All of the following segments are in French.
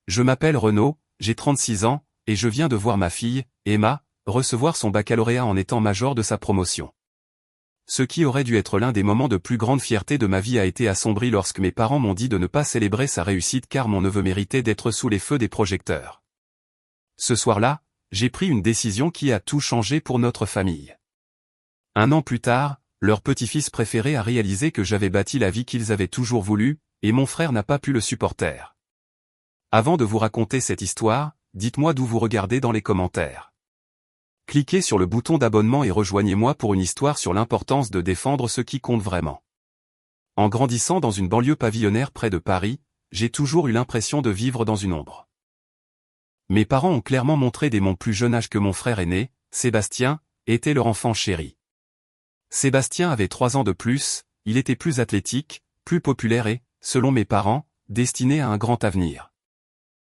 Je m'appelle Renaud, j'ai 36 ans, et je viens de voir ma fille, Emma, recevoir son baccalauréat en étant major de sa promotion. Ce qui aurait dû être l'un des moments de plus grande fierté de ma vie a été assombri lorsque mes parents m'ont dit de ne pas célébrer sa réussite car mon neveu méritait d'être sous les feux des projecteurs. Ce soir-là, j'ai pris une décision qui a tout changé pour notre famille. 1 an plus tard, leur petit-fils préféré a réalisé que j'avais bâti la vie qu'ils avaient toujours voulu, et mon frère n'a pas pu le supporter. Avant de vous raconter cette histoire, dites-moi d'où vous regardez dans les commentaires. Cliquez sur le bouton d'abonnement et rejoignez-moi pour une histoire sur l'importance de défendre ce qui compte vraiment. En grandissant dans une banlieue pavillonnaire près de Paris, j'ai toujours eu l'impression de vivre dans une ombre. Mes parents ont clairement montré dès mon plus jeune âge que mon frère aîné, Sébastien, était leur enfant chéri. Sébastien avait 3 ans de plus, il était plus athlétique, plus populaire et, selon mes parents, destiné à un grand avenir.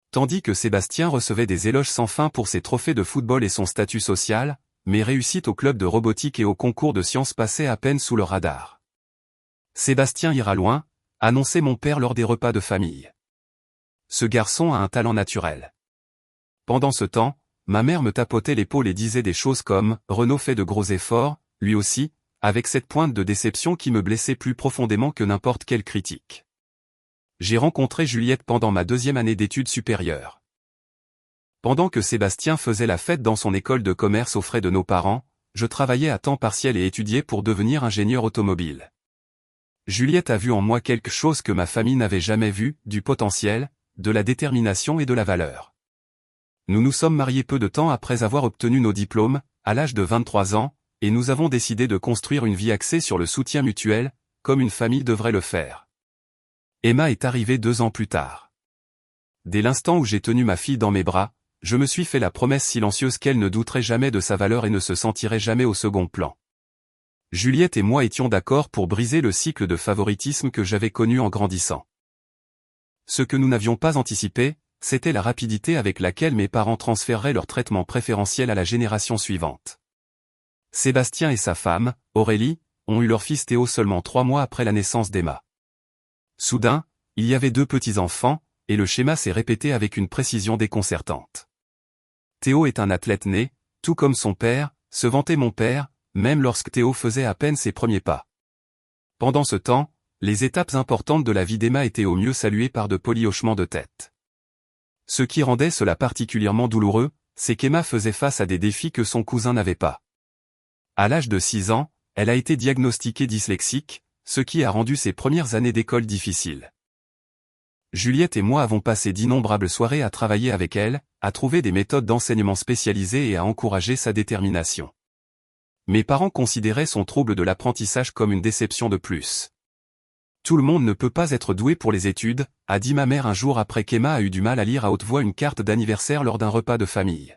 Tandis que Sébastien recevait des éloges sans fin pour ses trophées de football et son statut social, mes réussites au club de robotique et au concours de sciences passaient à peine sous le radar. Sébastien ira loin, annonçait mon père lors des repas de famille. Ce garçon a un talent naturel. Pendant ce temps, ma mère me tapotait l'épaule et disait des choses comme « Renaud fait de gros efforts, lui aussi », avec cette pointe de déception qui me blessait plus profondément que n'importe quelle critique. J'ai rencontré Juliette pendant ma 2e année d'études supérieures. Pendant que Sébastien faisait la fête dans son école de commerce aux frais de nos parents, je travaillais à temps partiel et étudiais pour devenir ingénieur automobile. Juliette a vu en moi quelque chose que ma famille n'avait jamais vu, du potentiel, de la détermination et de la valeur. Nous nous sommes mariés peu de temps après avoir obtenu nos diplômes, à l'âge de 23 ans, et nous avons décidé de construire une vie axée sur le soutien mutuel, comme une famille devrait le faire. Emma est arrivée 2 ans plus tard. Dès l'instant où j'ai tenu ma fille dans mes bras, je me suis fait la promesse silencieuse qu'elle ne douterait jamais de sa valeur et ne se sentirait jamais au second plan. Juliette et moi étions d'accord pour briser le cycle de favoritisme que j'avais connu en grandissant. Ce que nous n'avions pas anticipé, c'était la rapidité avec laquelle mes parents transféreraient leur traitement préférentiel à la génération suivante. Sébastien et sa femme, Aurélie, ont eu leur fils Théo seulement 3 mois après la naissance d'Emma. Soudain, il y avait 2 petits-enfants, et le schéma s'est répété avec une précision déconcertante. Théo est un athlète né, tout comme son père, se vantait mon père, même lorsque Théo faisait à peine ses premiers pas. Pendant ce temps, les étapes importantes de la vie d'Emma étaient au mieux saluées par de polis hochements de tête. Ce qui rendait cela particulièrement douloureux, c'est qu'Emma faisait face à des défis que son cousin n'avait pas. À l'âge de 6 ans, elle a été diagnostiquée dyslexique, ce qui a rendu ses premières années d'école difficiles. Juliette et moi avons passé d'innombrables soirées à travailler avec elle, à trouver des méthodes d'enseignement spécialisées et à encourager sa détermination. Mes parents considéraient son trouble de l'apprentissage comme une déception de plus. Tout le monde ne peut pas être doué pour les études, a dit ma mère un jour après qu'Emma a eu du mal à lire à haute voix une carte d'anniversaire lors d'un repas de famille.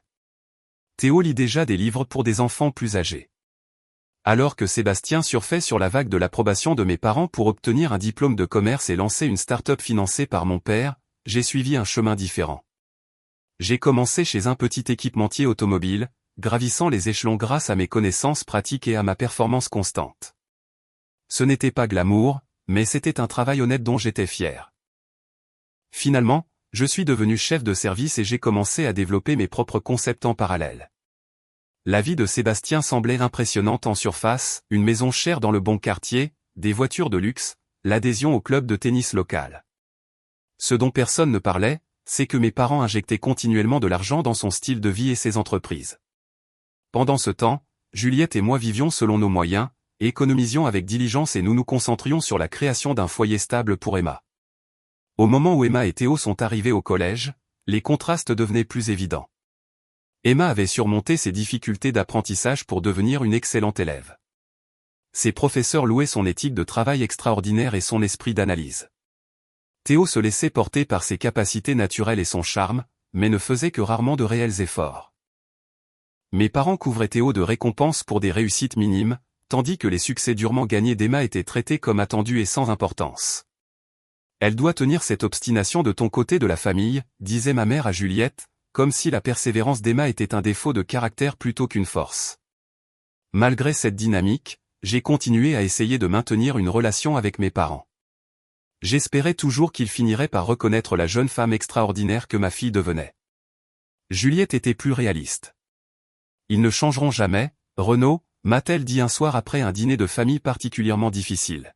Théo lit déjà des livres pour des enfants plus âgés. Alors que Sébastien surfait sur la vague de l'approbation de mes parents pour obtenir un diplôme de commerce et lancer une start-up financée par mon père, j'ai suivi un chemin différent. J'ai commencé chez un petit équipementier automobile, gravissant les échelons grâce à mes connaissances pratiques et à ma performance constante. Ce n'était pas glamour, mais c'était un travail honnête dont j'étais fier. Finalement, je suis devenu chef de service et j'ai commencé à développer mes propres concepts en parallèle. La vie de Sébastien semblait impressionnante en surface, une maison chère dans le bon quartier, des voitures de luxe, l'adhésion au club de tennis local. Ce dont personne ne parlait, c'est que mes parents injectaient continuellement de l'argent dans son style de vie et ses entreprises. Pendant ce temps, Juliette et moi vivions selon nos moyens, économisions avec diligence et nous nous concentrions sur la création d'un foyer stable pour Emma. Au moment où Emma et Théo sont arrivés au collège, les contrastes devenaient plus évidents. Emma avait surmonté ses difficultés d'apprentissage pour devenir une excellente élève. Ses professeurs louaient son éthique de travail extraordinaire et son esprit d'analyse. Théo se laissait porter par ses capacités naturelles et son charme, mais ne faisait que rarement de réels efforts. Mes parents couvraient Théo de récompenses pour des réussites minimes, tandis que les succès durement gagnés d'Emma étaient traités comme attendus et sans importance. Elle doit tenir cette obstination de ton côté de la famille, disait ma mère à Juliette, comme si la persévérance d'Emma était un défaut de caractère plutôt qu'une force. Malgré cette dynamique, j'ai continué à essayer de maintenir une relation avec mes parents. J'espérais toujours qu'il finirait par reconnaître la jeune femme extraordinaire que ma fille devenait. Juliette était plus réaliste. Ils ne changeront jamais, Renaud, m'a-t-elle dit un soir après un dîner de famille particulièrement difficile.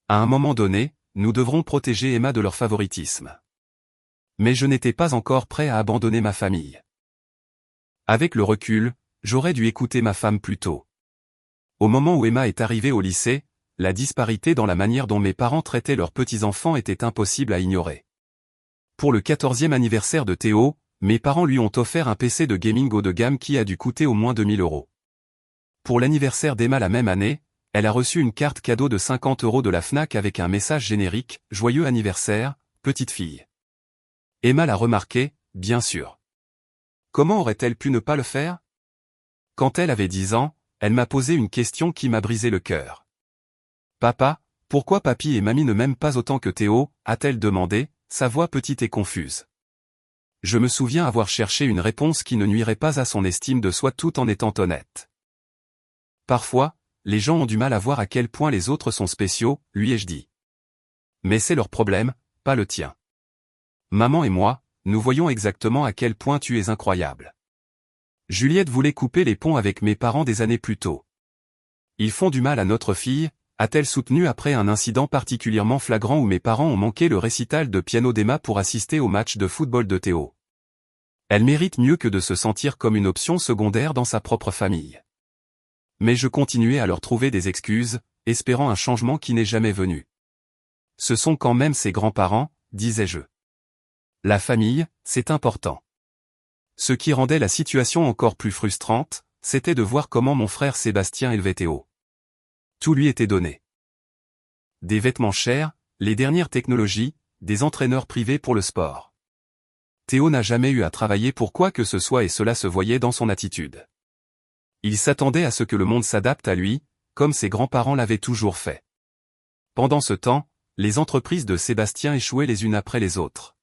À un moment donné, nous devrons protéger Emma de leur favoritisme. Mais je n'étais pas encore prêt à abandonner ma famille. Avec le recul, j'aurais dû écouter ma femme plus tôt. Au moment où Emma est arrivée au lycée, la disparité dans la manière dont mes parents traitaient leurs petits-enfants était impossible à ignorer. Pour le 14e anniversaire de Théo, mes parents lui ont offert un PC de gaming haut de gamme qui a dû coûter au moins 2000 €. Pour l'anniversaire d'Emma la même année, elle a reçu une carte cadeau de 50 € de la Fnac avec un message générique « Joyeux anniversaire, petite fille ». Emma l'a remarqué, bien sûr. Comment aurait-elle pu ne pas le faire? Quand elle avait 10 ans, elle m'a posé une question qui m'a brisé le cœur. « Papa, pourquoi papy et mamie ne m'aiment pas autant que Théo ?» a-t-elle demandé, sa voix petite et confuse. Je me souviens avoir cherché une réponse qui ne nuirait pas à son estime de soi tout en étant honnête. Parfois, les gens ont du mal à voir à quel point les autres sont spéciaux, lui ai-je dit. Mais c'est leur problème, pas le tien. Maman et moi, nous voyons exactement à quel point tu es incroyable. Juliette voulait couper les ponts avec mes parents des années plus tôt. Ils font du mal à notre fille, a-t-elle soutenu après un incident particulièrement flagrant où mes parents ont manqué le récital de piano d'Emma pour assister au match de football de Théo. Elle mérite mieux que de se sentir comme une option secondaire dans sa propre famille. Mais je continuais à leur trouver des excuses, espérant un changement qui n'est jamais venu. Ce sont quand même ses grands-parents, disais-je. La famille, c'est important. Ce qui rendait la situation encore plus frustrante, c'était de voir comment mon frère Sébastien élevait Théo. Tout lui était donné. Des vêtements chers, les dernières technologies, des entraîneurs privés pour le sport. Théo n'a jamais eu à travailler pour quoi que ce soit et cela se voyait dans son attitude. Il s'attendait à ce que le monde s'adapte à lui, comme ses grands-parents l'avaient toujours fait. Pendant ce temps, les entreprises de Sébastien échouaient les unes après les autres.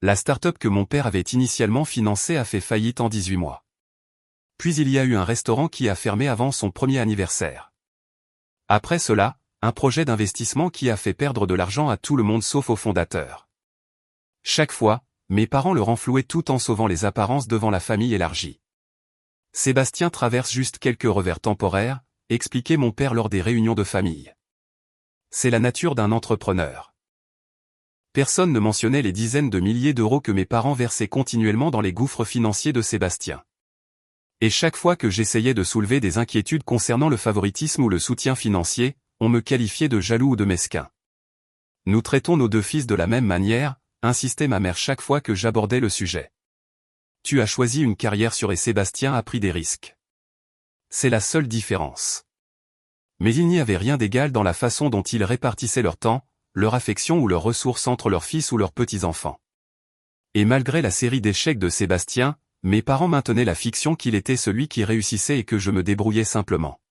La start-up que mon père avait initialement financée a fait faillite en 18 mois. Puis il y a eu un restaurant qui a fermé avant son premier anniversaire. Après cela, un projet d'investissement qui a fait perdre de l'argent à tout le monde sauf au fondateur. Chaque fois, mes parents le renflouaient tout en sauvant les apparences devant la famille élargie. Sébastien traverse juste quelques revers temporaires, expliquait mon père lors des réunions de famille. C'est la nature d'un entrepreneur. Personne ne mentionnait les dizaines de milliers d'euros que mes parents versaient continuellement dans les gouffres financiers de Sébastien. Et chaque fois que j'essayais de soulever des inquiétudes concernant le favoritisme ou le soutien financier, on me qualifiait de jaloux ou de mesquin. Nous traitons nos deux fils de la même manière, insistait ma mère chaque fois que j'abordais le sujet. Tu as choisi une carrière sûre et Sébastien a pris des risques. C'est la seule différence. Mais il n'y avait rien d'égal dans la façon dont ils répartissaient leur temps, leur affection ou leurs ressources entre leurs fils ou leurs petits-enfants. Et malgré la série d'échecs de Sébastien, mes parents maintenaient la fiction qu'il était celui qui réussissait et que je me débrouillais simplement.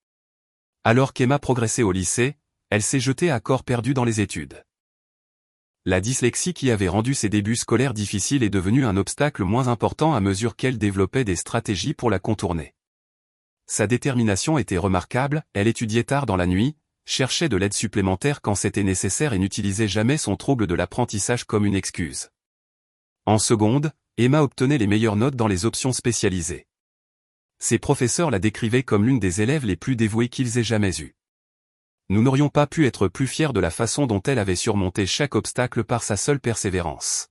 Alors qu'Emma progressait au lycée, elle s'est jetée à corps perdu dans les études. La dyslexie qui avait rendu ses débuts scolaires difficiles est devenue un obstacle moins important à mesure qu'elle développait des stratégies pour la contourner. Sa détermination était remarquable, elle étudiait tard dans la nuit, cherchait de l'aide supplémentaire quand c'était nécessaire et n'utilisait jamais son trouble de l'apprentissage comme une excuse. En seconde, Emma obtenait les meilleures notes dans les options spécialisées. Ses professeurs la décrivaient comme l'une des élèves les plus dévouées qu'ils aient jamais eues. Nous n'aurions pas pu être plus fiers de la façon dont elle avait surmonté chaque obstacle par sa seule persévérance.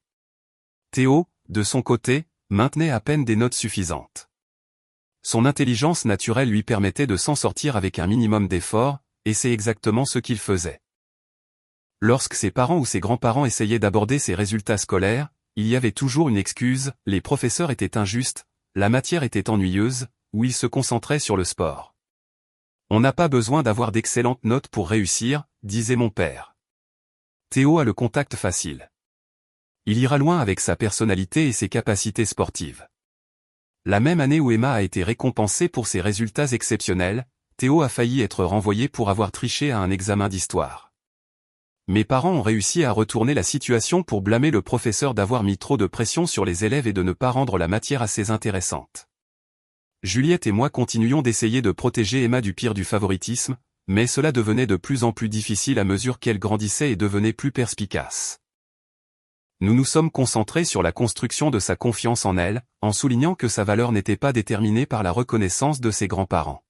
Théo, de son côté, maintenait à peine des notes suffisantes. Son intelligence naturelle lui permettait de s'en sortir avec un minimum d'effort, et c'est exactement ce qu'il faisait. Lorsque ses parents ou ses grands-parents essayaient d'aborder ses résultats scolaires, il y avait toujours une excuse, les professeurs étaient injustes, la matière était ennuyeuse, ou ils se concentraient sur le sport. On n'a pas besoin d'avoir d'excellentes notes pour réussir, disait mon père. Théo a le contact facile. Il ira loin avec sa personnalité et ses capacités sportives. La même année où Emma a été récompensée pour ses résultats exceptionnels, Théo a failli être renvoyé pour avoir triché à un examen d'histoire. Mes parents ont réussi à retourner la situation pour blâmer le professeur d'avoir mis trop de pression sur les élèves et de ne pas rendre la matière assez intéressante. Juliette et moi continuions d'essayer de protéger Emma du pire du favoritisme, mais cela devenait de plus en plus difficile à mesure qu'elle grandissait et devenait plus perspicace. Nous nous sommes concentrés sur la construction de sa confiance en elle, en soulignant que sa valeur n'était pas déterminée par la reconnaissance de ses grands-parents.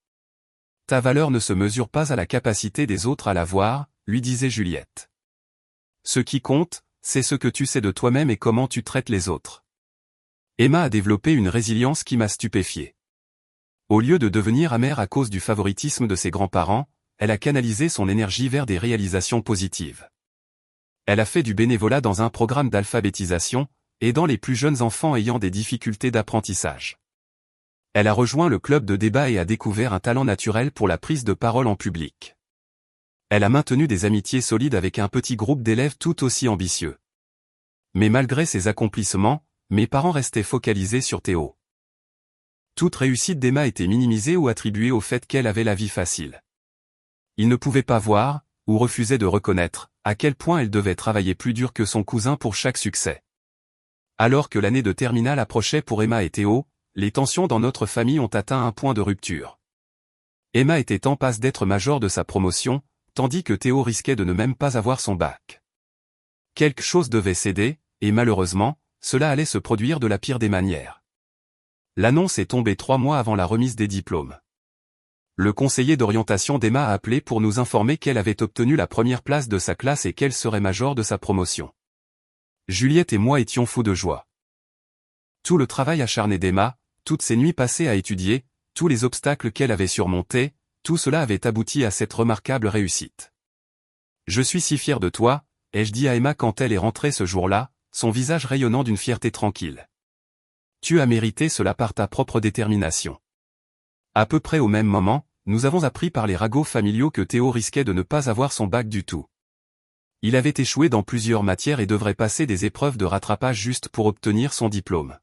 Ta valeur ne se mesure pas à la capacité des autres à la voir, lui disait Juliette. Ce qui compte, c'est ce que tu sais de toi-même et comment tu traites les autres. Emma a développé une résilience qui m'a stupéfié. Au lieu de devenir amère à cause du favoritisme de ses grands-parents, elle a canalisé son énergie vers des réalisations positives. Elle a fait du bénévolat dans un programme d'alphabétisation, aidant les plus jeunes enfants ayant des difficultés d'apprentissage. Elle a rejoint le club de débat et a découvert un talent naturel pour la prise de parole en public. Elle a maintenu des amitiés solides avec un petit groupe d'élèves tout aussi ambitieux. Mais malgré ses accomplissements, mes parents restaient focalisés sur Théo. Toute réussite d'Emma était minimisée ou attribuée au fait qu'elle avait la vie facile. Ils ne pouvaient pas voir, ou refusaient de reconnaître, à quel point elle devait travailler plus dur que son cousin pour chaque succès. Alors que l'année de terminale approchait pour Emma et Théo, les tensions dans notre famille ont atteint un point de rupture. Emma était en passe d'être major de sa promotion, tandis que Théo risquait de ne même pas avoir son bac. Quelque chose devait céder, et malheureusement, cela allait se produire de la pire des manières. L'annonce est tombée 3 mois avant la remise des diplômes. Le conseiller d'orientation d'Emma a appelé pour nous informer qu'elle avait obtenu la première place de sa classe et qu'elle serait major de sa promotion. Juliette et moi étions fous de joie. Tout le travail acharné d'Emma, toutes ces nuits passées à étudier, tous les obstacles qu'elle avait surmontés, tout cela avait abouti à cette remarquable réussite. Je suis si fier de toi, ai-je dit à Emma quand elle est rentrée ce jour-là, son visage rayonnant d'une fierté tranquille. Tu as mérité cela par ta propre détermination. À peu près au même moment, nous avons appris par les ragots familiaux que Théo risquait de ne pas avoir son bac du tout. Il avait échoué dans plusieurs matières et devrait passer des épreuves de rattrapage juste pour obtenir son diplôme.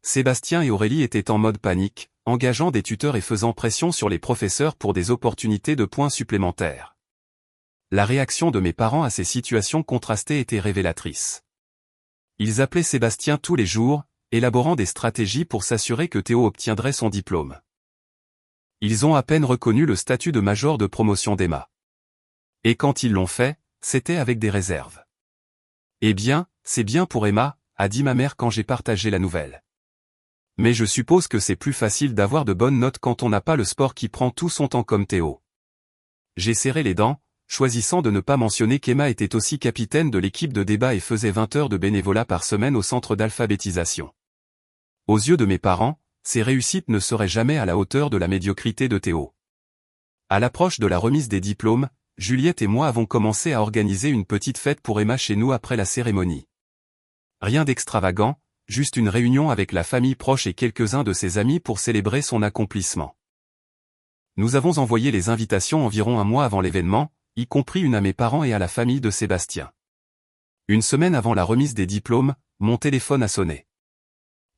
Sébastien et Aurélie étaient en mode panique, engageant des tuteurs et faisant pression sur les professeurs pour des opportunités de points supplémentaires. La réaction de mes parents à ces situations contrastées était révélatrice. Ils appelaient Sébastien tous les jours, élaborant des stratégies pour s'assurer que Théo obtiendrait son diplôme. Ils ont à peine reconnu le statut de major de promotion d'Emma. Et quand ils l'ont fait, c'était avec des réserves. Eh bien, c'est bien pour Emma, a dit ma mère quand j'ai partagé la nouvelle. Mais je suppose que c'est plus facile d'avoir de bonnes notes quand on n'a pas le sport qui prend tout son temps comme Théo. J'ai serré les dents, choisissant de ne pas mentionner qu'Emma était aussi capitaine de l'équipe de débat et faisait 20 heures de bénévolat par semaine au centre d'alphabétisation. Aux yeux de mes parents, ces réussites ne seraient jamais à la hauteur de la médiocrité de Théo. À l'approche de la remise des diplômes, Juliette et moi avons commencé à organiser une petite fête pour Emma chez nous après la cérémonie. Rien d'extravagant, juste une réunion avec la famille proche et quelques-uns de ses amis pour célébrer son accomplissement. Nous avons envoyé les invitations environ un mois avant l'événement, y compris une à mes parents et à la famille de Sébastien. Une semaine avant la remise des diplômes, mon téléphone a sonné.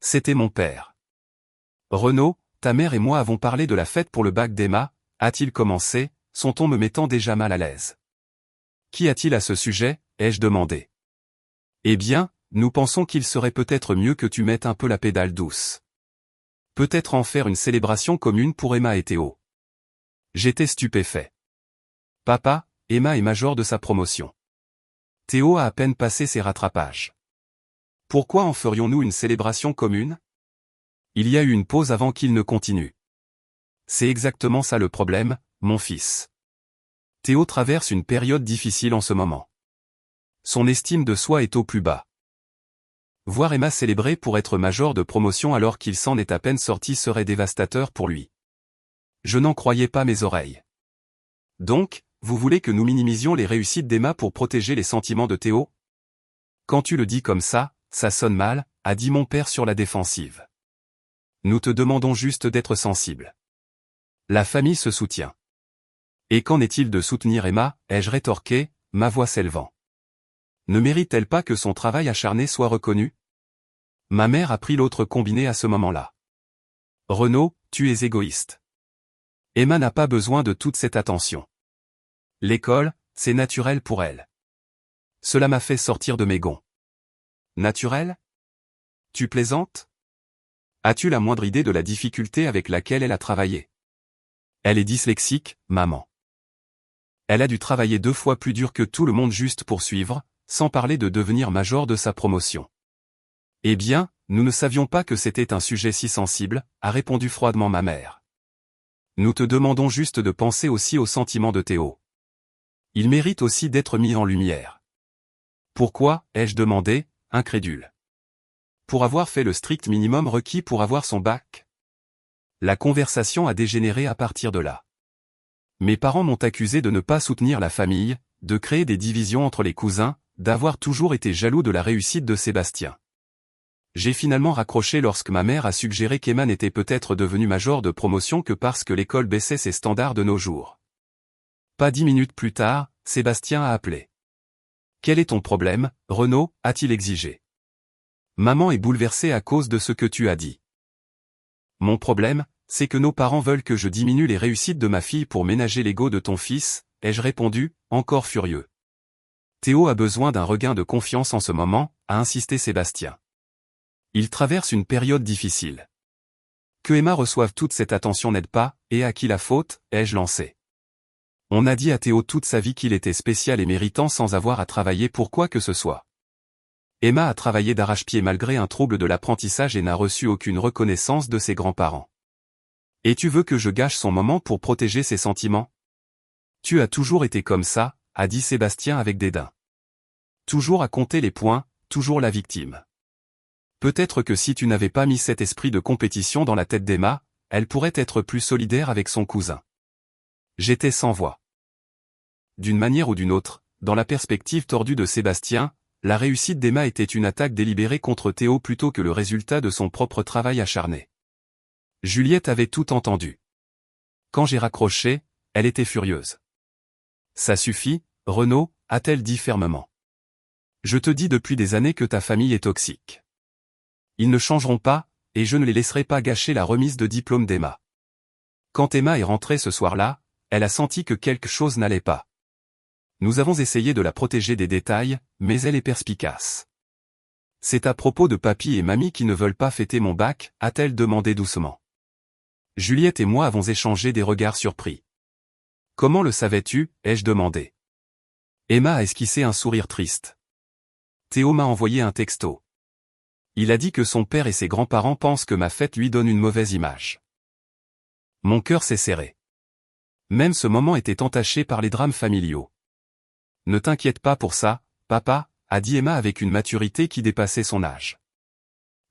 C'était mon père. Renaud, ta mère et moi avons parlé de la fête pour le bac d'Emma, a-t-il commencé, son ton me mettant déjà mal à l'aise. Qu'y a-t-il à ce sujet, ai-je demandé. Eh bien, nous pensons qu'il serait peut-être mieux que tu mettes un peu la pédale douce. Peut-être en faire une célébration commune pour Emma et Théo. J'étais stupéfait. Papa, Emma est major de sa promotion. Théo a à peine passé ses rattrapages. Pourquoi en ferions-nous une célébration commune ? Il y a eu une pause avant qu'il ne continue. C'est exactement ça le problème, mon fils. Théo traverse une période difficile en ce moment. Son estime de soi est au plus bas. Voir Emma célébrer pour être major de promotion alors qu'il s'en est à peine sorti serait dévastateur pour lui. Je n'en croyais pas mes oreilles. Donc, vous voulez que nous minimisions les réussites d'Emma pour protéger les sentiments de Théo ? Quand tu le dis comme ça sonne mal, a dit mon père sur la défensive. Nous te demandons juste d'être sensible. La famille se soutient. Et qu'en est-il de soutenir Emma, ai-je rétorqué, ma voix s'élevant. Ne mérite-t-elle pas que son travail acharné soit reconnu ? Ma mère a pris l'autre combiné à ce moment-là. Renaud, tu es égoïste. Emma n'a pas besoin de toute cette attention. L'école, c'est naturel pour elle. Cela m'a fait sortir de mes gonds. Naturel ? Tu plaisantes ? As-tu la moindre idée de la difficulté avec laquelle elle a travaillé ? Elle est dyslexique, maman. Elle a dû travailler 2 fois plus dur que tout le monde juste pour suivre, sans parler de devenir major de sa promotion. Eh bien, nous ne savions pas que c'était un sujet si sensible, a répondu froidement ma mère. Nous te demandons juste de penser aussi aux sentiments de Théo. Il mérite aussi d'être mis en lumière. Pourquoi, ai-je demandé, incrédule. Pour avoir fait le strict minimum requis pour avoir son bac. La conversation a dégénéré à partir de là. Mes parents m'ont accusé de ne pas soutenir la famille, de créer des divisions entre les cousins, d'avoir toujours été jaloux de la réussite de Sébastien. J'ai finalement raccroché lorsque ma mère a suggéré qu'Emma n'était peut-être devenue major de promotion que parce que l'école baissait ses standards de nos jours. Pas 10 minutes plus tard, Sébastien a appelé. « Quel est ton problème, Renaud ?» a-t-il exigé. « Maman est bouleversée à cause de ce que tu as dit. » « Mon problème, c'est que nos parents veulent que je diminue les réussites de ma fille pour ménager l'ego de ton fils, ai-je répondu, encore furieux. Théo a besoin d'un regain de confiance en ce moment, a insisté Sébastien. Il traverse une période difficile. Que Emma reçoive toute cette attention n'aide pas, et à qui la faute, ai-je lancé. On a dit à Théo toute sa vie qu'il était spécial et méritant sans avoir à travailler pour quoi que ce soit. Emma a travaillé d'arrache-pied malgré un trouble de l'apprentissage et n'a reçu aucune reconnaissance de ses grands-parents. Et tu veux que je gâche son moment pour protéger ses sentiments? Tu as toujours été comme ça, a dit Sébastien avec dédain. Toujours à compter les points, toujours la victime. Peut-être que si tu n'avais pas mis cet esprit de compétition dans la tête d'Emma, elle pourrait être plus solidaire avec son cousin. J'étais sans voix. D'une manière ou d'une autre, dans la perspective tordue de Sébastien, la réussite d'Emma était une attaque délibérée contre Théo plutôt que le résultat de son propre travail acharné. Juliette avait tout entendu. Quand j'ai raccroché, elle était furieuse. Ça suffit, Renaud, a-t-elle dit fermement. Je te dis depuis des années que ta famille est toxique. Ils ne changeront pas, et je ne les laisserai pas gâcher la remise de diplôme d'Emma. Quand Emma est rentrée ce soir-là, elle a senti que quelque chose n'allait pas. Nous avons essayé de la protéger des détails, mais elle est perspicace. C'est à propos de papy et mamie qui ne veulent pas fêter mon bac, a-t-elle demandé doucement. Juliette et moi avons échangé des regards surpris. Comment le savais-tu, ai-je demandé. Emma a esquissé un sourire triste. Théo m'a envoyé un texto. Il a dit que son père et ses grands-parents pensent que ma fête lui donne une mauvaise image. Mon cœur s'est serré. Même ce moment était entaché par les drames familiaux. Ne t'inquiète pas pour ça, papa, a dit Emma avec une maturité qui dépassait son âge.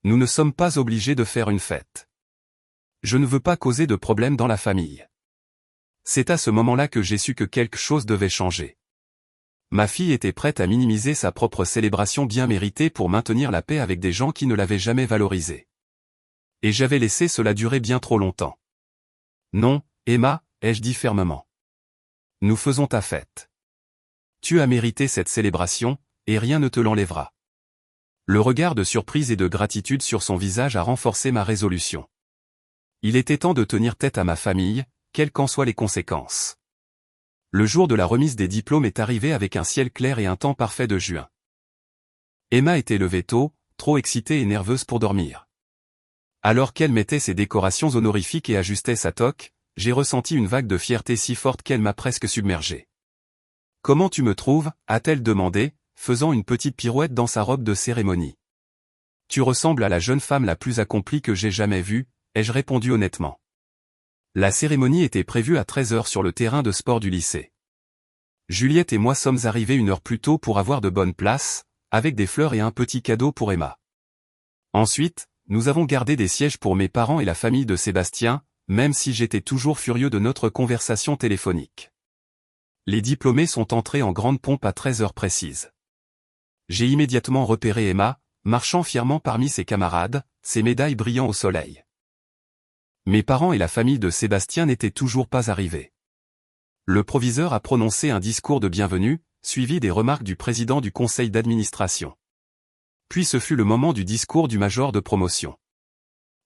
Nous ne sommes pas obligés de faire une fête. Je ne veux pas causer de problème dans la famille. C'est à ce moment-là que j'ai su que quelque chose devait changer. Ma fille était prête à minimiser sa propre célébration bien méritée pour maintenir la paix avec des gens qui ne l'avaient jamais valorisée. Et j'avais laissé cela durer bien trop longtemps. Non, Emma, ai-je dit fermement. Nous faisons ta fête. Tu as mérité cette célébration, et rien ne te l'enlèvera. Le regard de surprise et de gratitude sur son visage a renforcé ma résolution. Il était temps de tenir tête à ma famille, quelles qu'en soient les conséquences. Le jour de la remise des diplômes est arrivé avec un ciel clair et un temps parfait de juin. Emma était levée tôt, trop excitée et nerveuse pour dormir. Alors qu'elle mettait ses décorations honorifiques et ajustait sa toque, j'ai ressenti une vague de fierté si forte qu'elle m'a presque submergé. « Comment tu me trouves ?» a-t-elle demandé, faisant une petite pirouette dans sa robe de cérémonie. « Tu ressembles à la jeune femme la plus accomplie que j'ai jamais vue », ai-je répondu honnêtement. La cérémonie était prévue à 13h sur le terrain de sport du lycée. Juliette et moi sommes arrivés 1 heure plus tôt pour avoir de bonnes places, avec des fleurs et un petit cadeau pour Emma. Ensuite, nous avons gardé des sièges pour mes parents et la famille de Sébastien, même si j'étais toujours furieux de notre conversation téléphonique. Les diplômés sont entrés en grande pompe à 13h précises. J'ai immédiatement repéré Emma, marchant fièrement parmi ses camarades, ses médailles brillant au soleil. Mes parents et la famille de Sébastien n'étaient toujours pas arrivés. Le proviseur a prononcé un discours de bienvenue, suivi des remarques du président du conseil d'administration. Puis ce fut le moment du discours du major de promotion.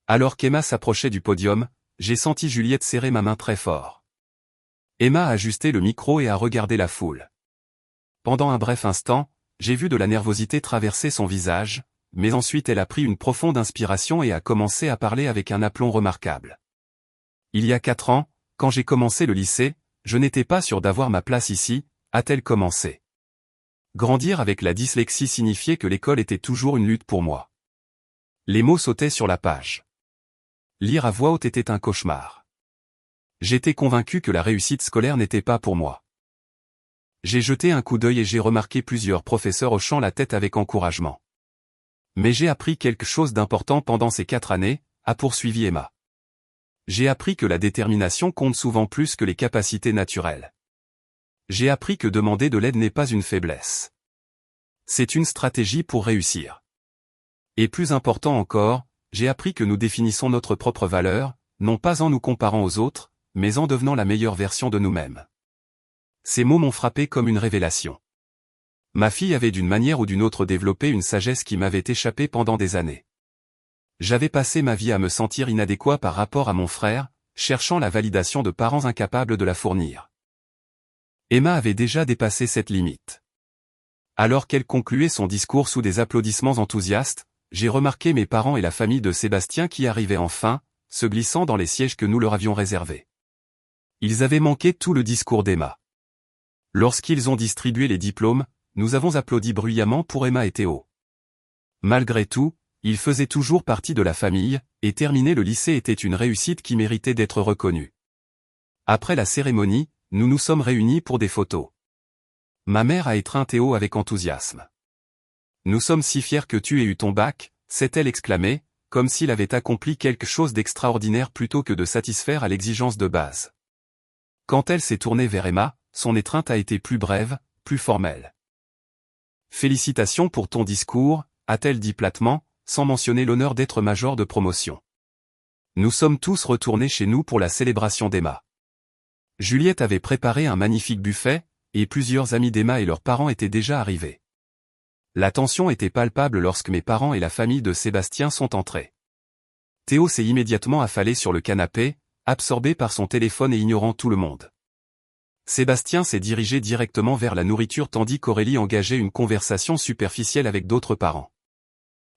Alors qu'Emma s'approchait du podium, j'ai senti Juliette serrer ma main très fort. Emma a ajusté le micro et a regardé la foule. Pendant un bref instant, j'ai vu de la nervosité traverser son visage, mais ensuite elle a pris une profonde inspiration et a commencé à parler avec un aplomb remarquable. Il y a 4 ans, quand j'ai commencé le lycée, je n'étais pas sûr d'avoir ma place ici, a-t-elle commencé. Grandir avec la dyslexie signifiait que l'école était toujours une lutte pour moi. Les mots sautaient sur la page. Lire à voix haute était un cauchemar. J'étais convaincu que la réussite scolaire n'était pas pour moi. J'ai jeté un coup d'œil et j'ai remarqué plusieurs professeurs hochant la tête avec encouragement. Mais j'ai appris quelque chose d'important pendant ces 4 années, a poursuivi Emma. J'ai appris que la détermination compte souvent plus que les capacités naturelles. J'ai appris que demander de l'aide n'est pas une faiblesse. C'est une stratégie pour réussir. Et plus important encore, j'ai appris que nous définissons notre propre valeur, non pas en nous comparant aux autres, mais en devenant la meilleure version de nous-mêmes. Ces mots m'ont frappé comme une révélation. Ma fille avait d'une manière ou d'une autre développé une sagesse qui m'avait échappé pendant des années. J'avais passé ma vie à me sentir inadéquat par rapport à mon frère, cherchant la validation de parents incapables de la fournir. Emma avait déjà dépassé cette limite. Alors qu'elle concluait son discours sous des applaudissements enthousiastes, j'ai remarqué mes parents et la famille de Sébastien qui arrivaient enfin, se glissant dans les sièges que nous leur avions réservés. Ils avaient manqué tout le discours d'Emma. Lorsqu'ils ont distribué les diplômes, nous avons applaudi bruyamment pour Emma et Théo. Malgré tout, ils faisaient toujours partie de la famille, et terminer le lycée était une réussite qui méritait d'être reconnue. Après la cérémonie, nous nous sommes réunis pour des photos. Ma mère a étreint Théo avec enthousiasme. « Nous sommes si fiers que tu aies eu ton bac », s'est-elle exclamée, comme s'il avait accompli quelque chose d'extraordinaire plutôt que de satisfaire à l'exigence de base. Quand elle s'est tournée vers Emma, son étreinte a été plus brève, plus formelle. « Félicitations pour ton discours », a-t-elle dit platement, sans mentionner l'honneur d'être major de promotion. Nous sommes tous retournés chez nous pour la célébration d'Emma. Juliette avait préparé un magnifique buffet, et plusieurs amis d'Emma et leurs parents étaient déjà arrivés. La tension était palpable lorsque mes parents et la famille de Sébastien sont entrés. Théo s'est immédiatement affalé sur le canapé, absorbé par son téléphone et ignorant tout le monde. Sébastien s'est dirigé directement vers la nourriture tandis qu'Aurélie engageait une conversation superficielle avec d'autres parents.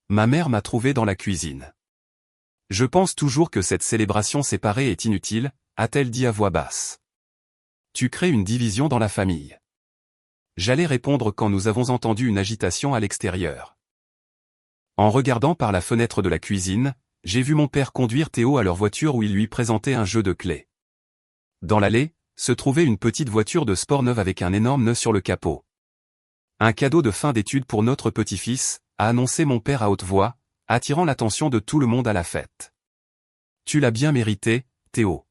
Ma mère m'a trouvé dans la cuisine. Je pense toujours que cette célébration séparée est inutile, a-t-elle dit à voix basse. Tu crées une division dans la famille. J'allais répondre quand nous avons entendu une agitation à l'extérieur. En regardant par la fenêtre de la cuisine, j'ai vu mon père conduire Théo à leur voiture où il lui présentait un jeu de clés. Dans l'allée, se trouvait une petite voiture de sport neuve avec un énorme nœud sur le capot. Un cadeau de fin d'études pour notre petit-fils, a annoncé mon père à haute voix, attirant l'attention de tout le monde à la fête. Tu l'as bien mérité, Théo.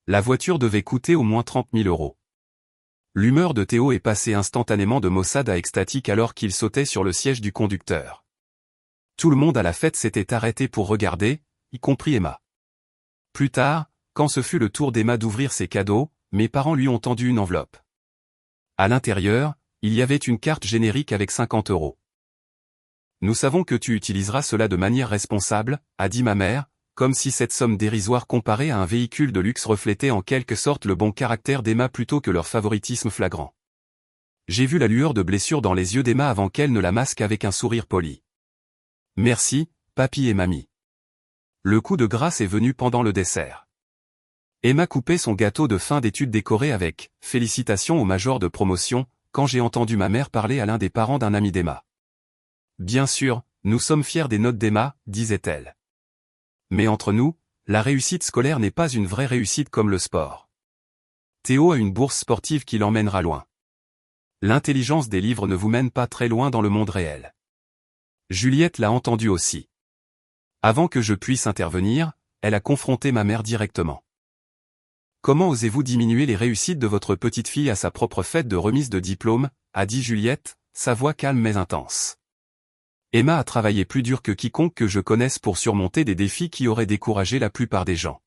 La voiture devait coûter au moins 30 000 €. L'humeur de Théo est passée instantanément de maussade à extatique alors qu'il sautait sur le siège du conducteur. Tout le monde à la fête s'était arrêté pour regarder, y compris Emma. Plus tard, quand ce fut le tour d'Emma d'ouvrir ses cadeaux, mes parents lui ont tendu une enveloppe. À l'intérieur, il y avait une carte générique avec 50 €. Nous savons que tu utiliseras cela de manière responsable, a dit ma mère, comme si cette somme dérisoire comparée à un véhicule de luxe reflétait en quelque sorte le bon caractère d'Emma plutôt que leur favoritisme flagrant. J'ai vu la lueur de blessure dans les yeux d'Emma avant qu'elle ne la masque avec un sourire poli. Merci, papy et mamie. Le coup de grâce est venu pendant le dessert. Emma coupait son gâteau de fin d'études décoré avec « Félicitations au major de promotion » quand j'ai entendu ma mère parler à l'un des parents d'un ami d'Emma. Bien sûr, nous sommes fiers des notes d'Emma, disait-elle. Mais entre nous, la réussite scolaire n'est pas une vraie réussite comme le sport. Théo a une bourse sportive qui l'emmènera loin. L'intelligence des livres ne vous mène pas très loin dans le monde réel. Juliette l'a entendu aussi. Avant que je puisse intervenir, elle a confronté ma mère directement. Comment osez-vous diminuer les réussites de votre petite fille à sa propre fête de remise de diplôme, a dit Juliette, sa voix calme mais intense. Emma a travaillé plus dur que quiconque que je connaisse pour surmonter des défis qui auraient découragé la plupart des gens.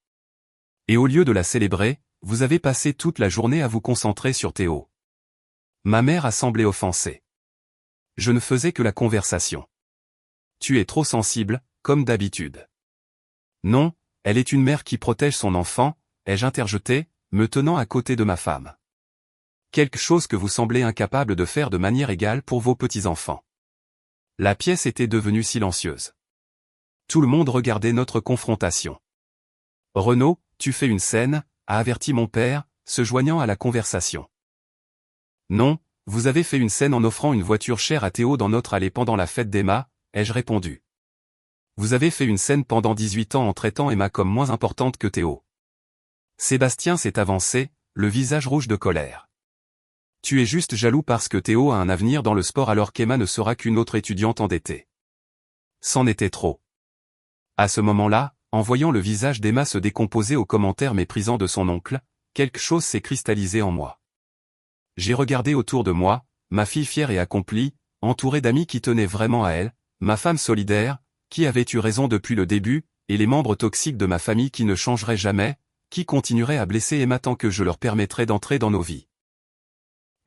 Et au lieu de la célébrer, vous avez passé toute la journée à vous concentrer sur Théo. Ma mère a semblé offensée. Je ne faisais que la conversation. Tu es trop sensible, comme d'habitude. Non, elle est une mère qui protège son enfant, ai-je interjeté, me tenant à côté de ma femme. Quelque chose que vous semblez incapable de faire de manière égale pour vos petits-enfants. La pièce était devenue silencieuse. Tout le monde regardait notre confrontation. Renaud, tu fais une scène, a averti mon père, se joignant à la conversation. Non, vous avez fait une scène en offrant une voiture chère à Théo dans notre allée pendant la fête d'Emma, ai-je répondu. Vous avez fait une scène pendant 18 ans en traitant Emma comme moins importante que Théo. Sébastien s'est avancé, le visage rouge de colère. Tu es juste jaloux parce que Théo a un avenir dans le sport alors qu'Emma ne sera qu'une autre étudiante endettée. C'en était trop. À ce moment-là, en voyant le visage d'Emma se décomposer aux commentaires méprisants de son oncle, quelque chose s'est cristallisé en moi. J'ai regardé autour de moi, ma fille fière et accomplie, entourée d'amis qui tenaient vraiment à elle, ma femme solidaire, qui avait eu raison depuis le début, et les membres toxiques de ma famille qui ne changeraient jamais, qui continueraient à blesser Emma tant que je leur permettrais d'entrer dans nos vies.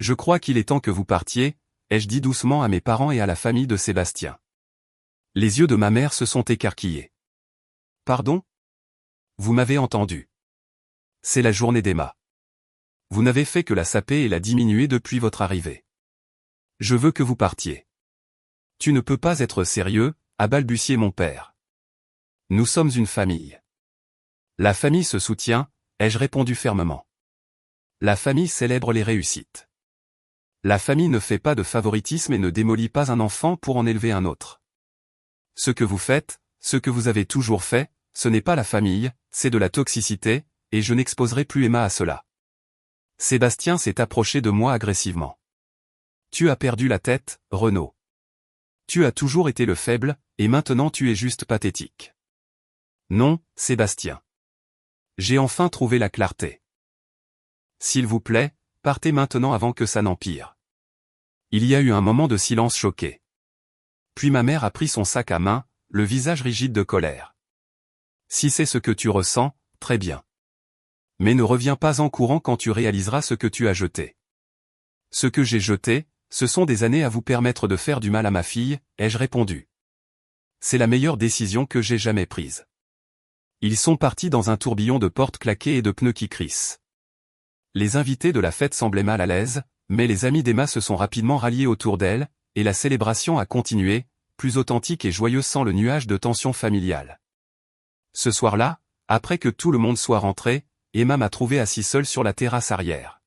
Je crois qu'il est temps que vous partiez, ai-je dit doucement à mes parents et à la famille de Sébastien. Les yeux de ma mère se sont écarquillés. Pardon ? Vous m'avez entendu. C'est la journée d'Emma. Vous n'avez fait que la saper et la diminuer depuis votre arrivée. Je veux que vous partiez. Tu ne peux pas être sérieux, a balbutié mon père. Nous sommes une famille. La famille se soutient, ai-je répondu fermement. La famille célèbre les réussites. La famille ne fait pas de favoritisme et ne démolit pas un enfant pour en élever un autre. Ce que vous faites, ce que vous avez toujours fait, ce n'est pas la famille, c'est de la toxicité, et je n'exposerai plus Emma à cela. Sébastien s'est approché de moi agressivement. Tu as perdu la tête, Renaud. Tu as toujours été le faible, et maintenant tu es juste pathétique. Non, Sébastien. J'ai enfin trouvé la clarté. S'il vous plaît, partez maintenant avant que ça n'empire. Il y a eu un moment de silence choqué. Puis ma mère a pris son sac à main, le visage rigide de colère. Si c'est ce que tu ressens, très bien. Mais ne reviens pas en courant quand tu réaliseras ce que tu as jeté. Ce que j'ai jeté, ce sont des années à vous permettre de faire du mal à ma fille, ai-je répondu. C'est la meilleure décision que j'ai jamais prise. Ils sont partis dans un tourbillon de portes claquées et de pneus qui crissent. Les invités de la fête semblaient mal à l'aise, mais les amis d'Emma se sont rapidement ralliés autour d'elle, et la célébration a continué, plus authentique et joyeuse sans le nuage de tension familiale. Ce soir-là, après que tout le monde soit rentré, Emma m'a trouvé assis seul sur la terrasse arrière.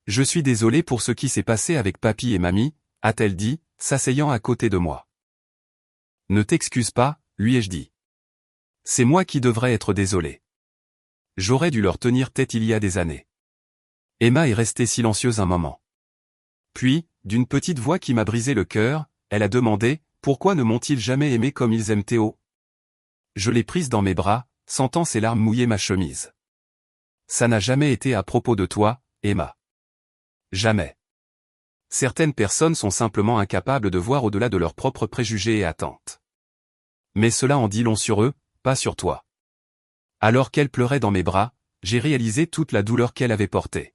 Je suis désolé pour ce qui s'est passé avec papy et mamie, a-t-elle dit, s'asseyant à côté de moi. Ne t'excuse pas, lui ai-je dit. C'est moi qui devrais être désolé. J'aurais dû leur tenir tête il y a des années. Emma est restée silencieuse un moment. Puis, d'une petite voix qui m'a brisé le cœur, elle a demandé, pourquoi ne m'ont-ils jamais aimé comme ils aiment Théo ? Je l'ai prise dans mes bras, sentant ses larmes mouiller ma chemise. Ça n'a jamais été à propos de toi, Emma. Jamais. Certaines personnes sont simplement incapables de voir au-delà de leurs propres préjugés et attentes. Mais cela en dit long sur eux, pas sur toi. Alors qu'elle pleurait dans mes bras, j'ai réalisé toute la douleur qu'elle avait portée.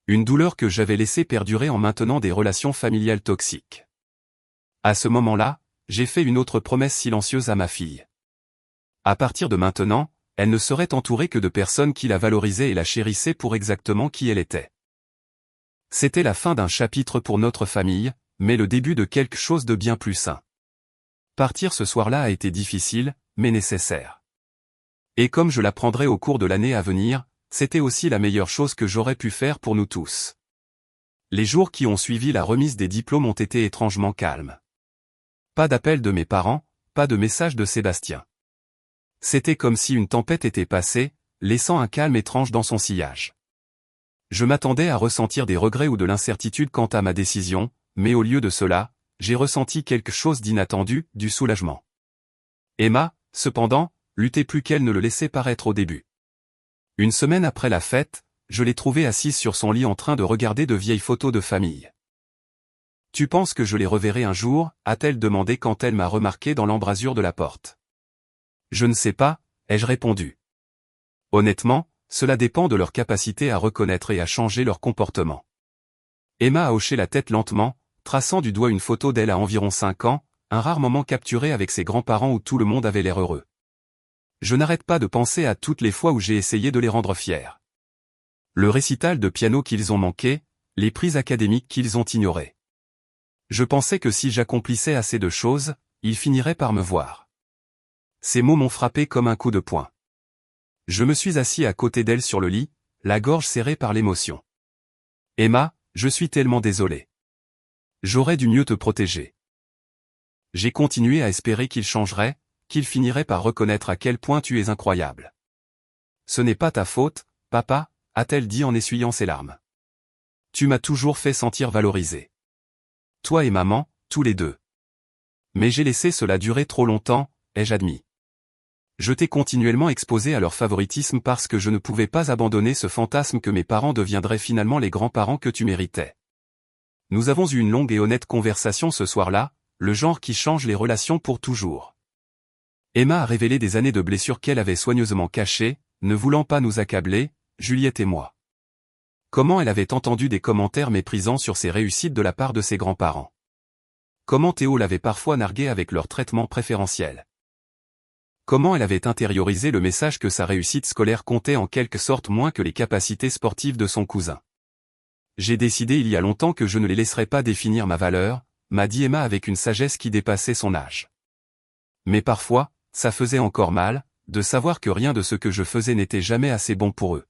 Une douleur que j'avais laissée perdurer en maintenant des relations familiales toxiques. À ce moment-là, j'ai fait une autre promesse silencieuse à ma fille. À partir de maintenant, elle ne serait entourée que de personnes qui la valorisaient et la chérissaient pour exactement qui elle était. C'était la fin d'un chapitre pour notre famille, mais le début de quelque chose de bien plus sain. Partir ce soir-là a été difficile, mais nécessaire. Et comme je l'apprendrai au cours de l'année à venir, c'était aussi la meilleure chose que j'aurais pu faire pour nous tous. Les jours qui ont suivi la remise des diplômes ont été étrangement calmes. Pas d'appel de mes parents, pas de message de Sébastien. C'était comme si une tempête était passée, laissant un calme étrange dans son sillage. Je m'attendais à ressentir des regrets ou de l'incertitude quant à ma décision, mais au lieu de cela, j'ai ressenti quelque chose d'inattendu, du soulagement. Emma, cependant, luttait plus qu'elle ne le laissait paraître au début. Une semaine après la fête, je l'ai trouvée assise sur son lit en train de regarder de vieilles photos de famille. « Tu penses que je les reverrai un jour » a-t-elle demandé quand elle m'a remarqué dans l'embrasure de la porte. « Je ne sais pas » ai-je répondu. Honnêtement, cela dépend de leur capacité à reconnaître et à changer leur comportement. Emma a hoché la tête lentement, traçant du doigt une photo d'elle à environ 5 ans, un rare moment capturé avec ses grands-parents où tout le monde avait l'air heureux. Je n'arrête pas de penser à toutes les fois où j'ai essayé de les rendre fiers. Le récital de piano qu'ils ont manqué, les prix académiques qu'ils ont ignorés. Je pensais que si j'accomplissais assez de choses, ils finiraient par me voir. Ces mots m'ont frappé comme un coup de poing. Je me suis assis à côté d'elle sur le lit, la gorge serrée par l'émotion. Emma, je suis tellement désolé. J'aurais dû mieux te protéger. J'ai continué à espérer qu'il changerait, qu'il finirait par reconnaître à quel point tu es incroyable. Ce n'est pas ta faute, papa, a-t-elle dit en essuyant ses larmes. Tu m'as toujours fait sentir valorisé. Toi et maman, tous les deux. Mais j'ai laissé cela durer trop longtemps, ai-je admis. Je t'ai continuellement exposé à leur favoritisme parce que je ne pouvais pas abandonner ce fantasme que mes parents deviendraient finalement les grands-parents que tu méritais. Nous avons eu une longue et honnête conversation ce soir-là, le genre qui change les relations pour toujours. Emma a révélé des années de blessures qu'elle avait soigneusement cachées, ne voulant pas nous accabler, Juliette et moi. Comment elle avait entendu des commentaires méprisants sur ses réussites de la part de ses grands-parents. Comment Théo l'avait parfois narguée avec leur traitement préférentiel. Comment elle avait intériorisé le message que sa réussite scolaire comptait en quelque sorte moins que les capacités sportives de son cousin. J'ai décidé il y a longtemps que je ne les laisserais pas définir ma valeur, m'a dit Emma avec une sagesse qui dépassait son âge. Mais parfois, ça faisait encore mal, de savoir que rien de ce que je faisais n'était jamais assez bon pour eux.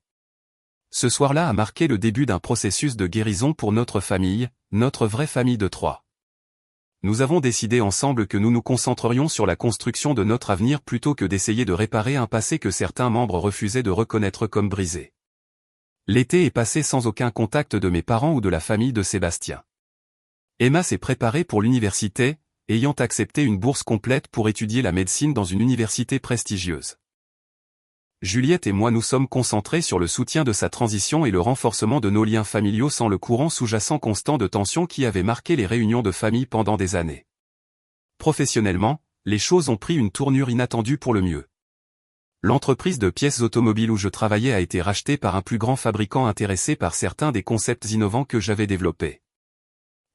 Ce soir-là a marqué le début d'un processus de guérison pour notre famille, notre vraie famille de trois. Nous avons décidé ensemble que nous nous concentrerions sur la construction de notre avenir plutôt que d'essayer de réparer un passé que certains membres refusaient de reconnaître comme brisé. L'été est passé sans aucun contact de mes parents ou de la famille de Sébastien. Emma s'est préparée pour l'université, ayant accepté une bourse complète pour étudier la médecine dans une université prestigieuse. Juliette et moi nous sommes concentrés sur le soutien de sa transition et le renforcement de nos liens familiaux sans le courant sous-jacent constant de tension qui avait marqué les réunions de famille pendant des années. Professionnellement, les choses ont pris une tournure inattendue pour le mieux. L'entreprise de pièces automobiles où je travaillais a été rachetée par un plus grand fabricant intéressé par certains des concepts innovants que j'avais développés.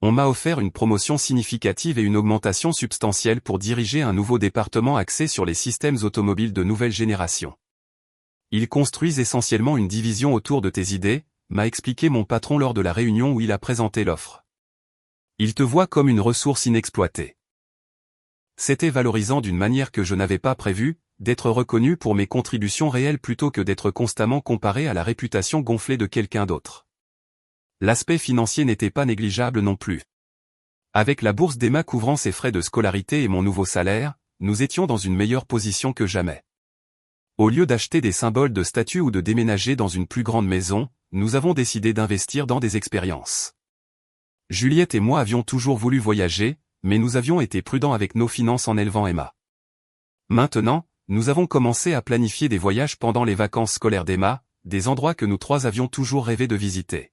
On m'a offert une promotion significative et une augmentation substantielle pour diriger un nouveau département axé sur les systèmes automobiles de nouvelle génération. Ils construisent essentiellement une division autour de tes idées, m'a expliqué mon patron lors de la réunion où il a présenté l'offre. Ils te voient comme une ressource inexploitée. C'était valorisant d'une manière que je n'avais pas prévue, d'être reconnu pour mes contributions réelles plutôt que d'être constamment comparé à la réputation gonflée de quelqu'un d'autre. L'aspect financier n'était pas négligeable non plus. Avec la bourse d'Emma couvrant ses frais de scolarité et mon nouveau salaire, nous étions dans une meilleure position que jamais. Au lieu d'acheter des symboles de statut ou de déménager dans une plus grande maison, nous avons décidé d'investir dans des expériences. Juliette et moi avions toujours voulu voyager, mais nous avions été prudents avec nos finances en élevant Emma. Maintenant, nous avons commencé à planifier des voyages pendant les vacances scolaires d'Emma, des endroits que nous trois avions toujours rêvé de visiter.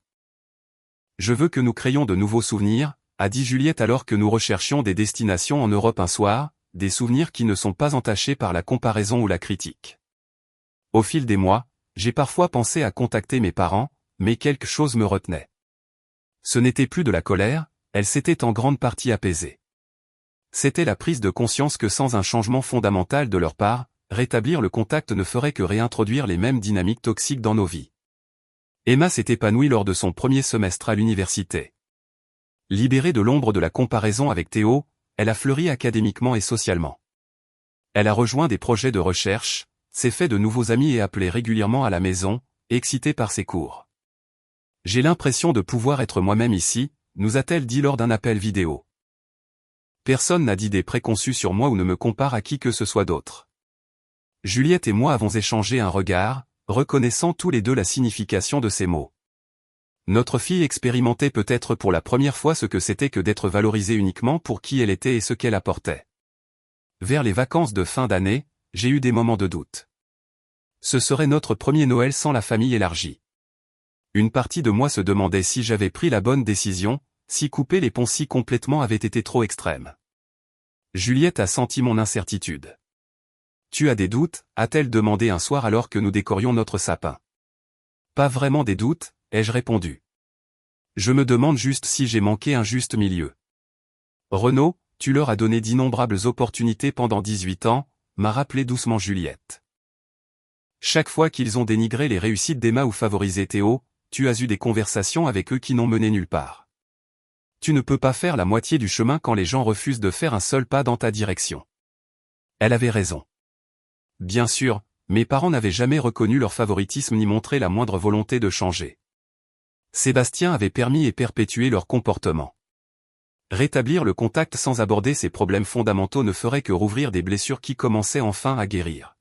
Je veux que nous créions de nouveaux souvenirs, a dit Juliette alors que nous recherchions des destinations en Europe un soir, des souvenirs qui ne sont pas entachés par la comparaison ou la critique. Au fil des mois, j'ai parfois pensé à contacter mes parents, mais quelque chose me retenait. Ce n'était plus de la colère, elle s'était en grande partie apaisée. C'était la prise de conscience que sans un changement fondamental de leur part, rétablir le contact ne ferait que réintroduire les mêmes dynamiques toxiques dans nos vies. Emma s'est épanouie lors de son premier semestre à l'université. Libérée de l'ombre de la comparaison avec Théo, elle a fleuri académiquement et socialement. Elle a rejoint des projets de recherche, s'est fait de nouveaux amis et appelé régulièrement à la maison, excitée par ses cours. J'ai l'impression de pouvoir être moi-même ici, nous a-t-elle dit lors d'un appel vidéo. Personne n'a d'idées préconçues sur moi ou ne me compare à qui que ce soit d'autre. Juliette et moi avons échangé un regard, reconnaissant tous les deux la signification de ces mots. Notre fille expérimentait peut-être pour la première fois ce que c'était que d'être valorisée uniquement pour qui elle était et ce qu'elle apportait. Vers les vacances de fin d'année, j'ai eu des moments de doute. Ce serait notre premier Noël sans la famille élargie. Une partie de moi se demandait si j'avais pris la bonne décision, si couper les ponts si complètement avait été trop extrême. Juliette a senti mon incertitude. Tu as des doutes, a-t-elle demandé un soir alors que nous décorions notre sapin. Pas vraiment des doutes, ai-je répondu. Je me demande juste si j'ai manqué un juste milieu. Renaud, tu leur as donné d'innombrables opportunités pendant 18 ans, m'a rappelé doucement Juliette. Chaque fois qu'ils ont dénigré les réussites d'Emma ou favorisé Théo, tu as eu des conversations avec eux qui n'ont mené nulle part. Tu ne peux pas faire la moitié du chemin quand les gens refusent de faire un seul pas dans ta direction. Elle avait raison. Bien sûr, Mes parents n'avaient jamais reconnu leur favoritisme ni montré la moindre volonté de changer. Sébastien avait permis et perpétué leur comportement. Rétablir le contact sans aborder ces problèmes fondamentaux ne ferait que rouvrir des blessures qui commençaient enfin à guérir.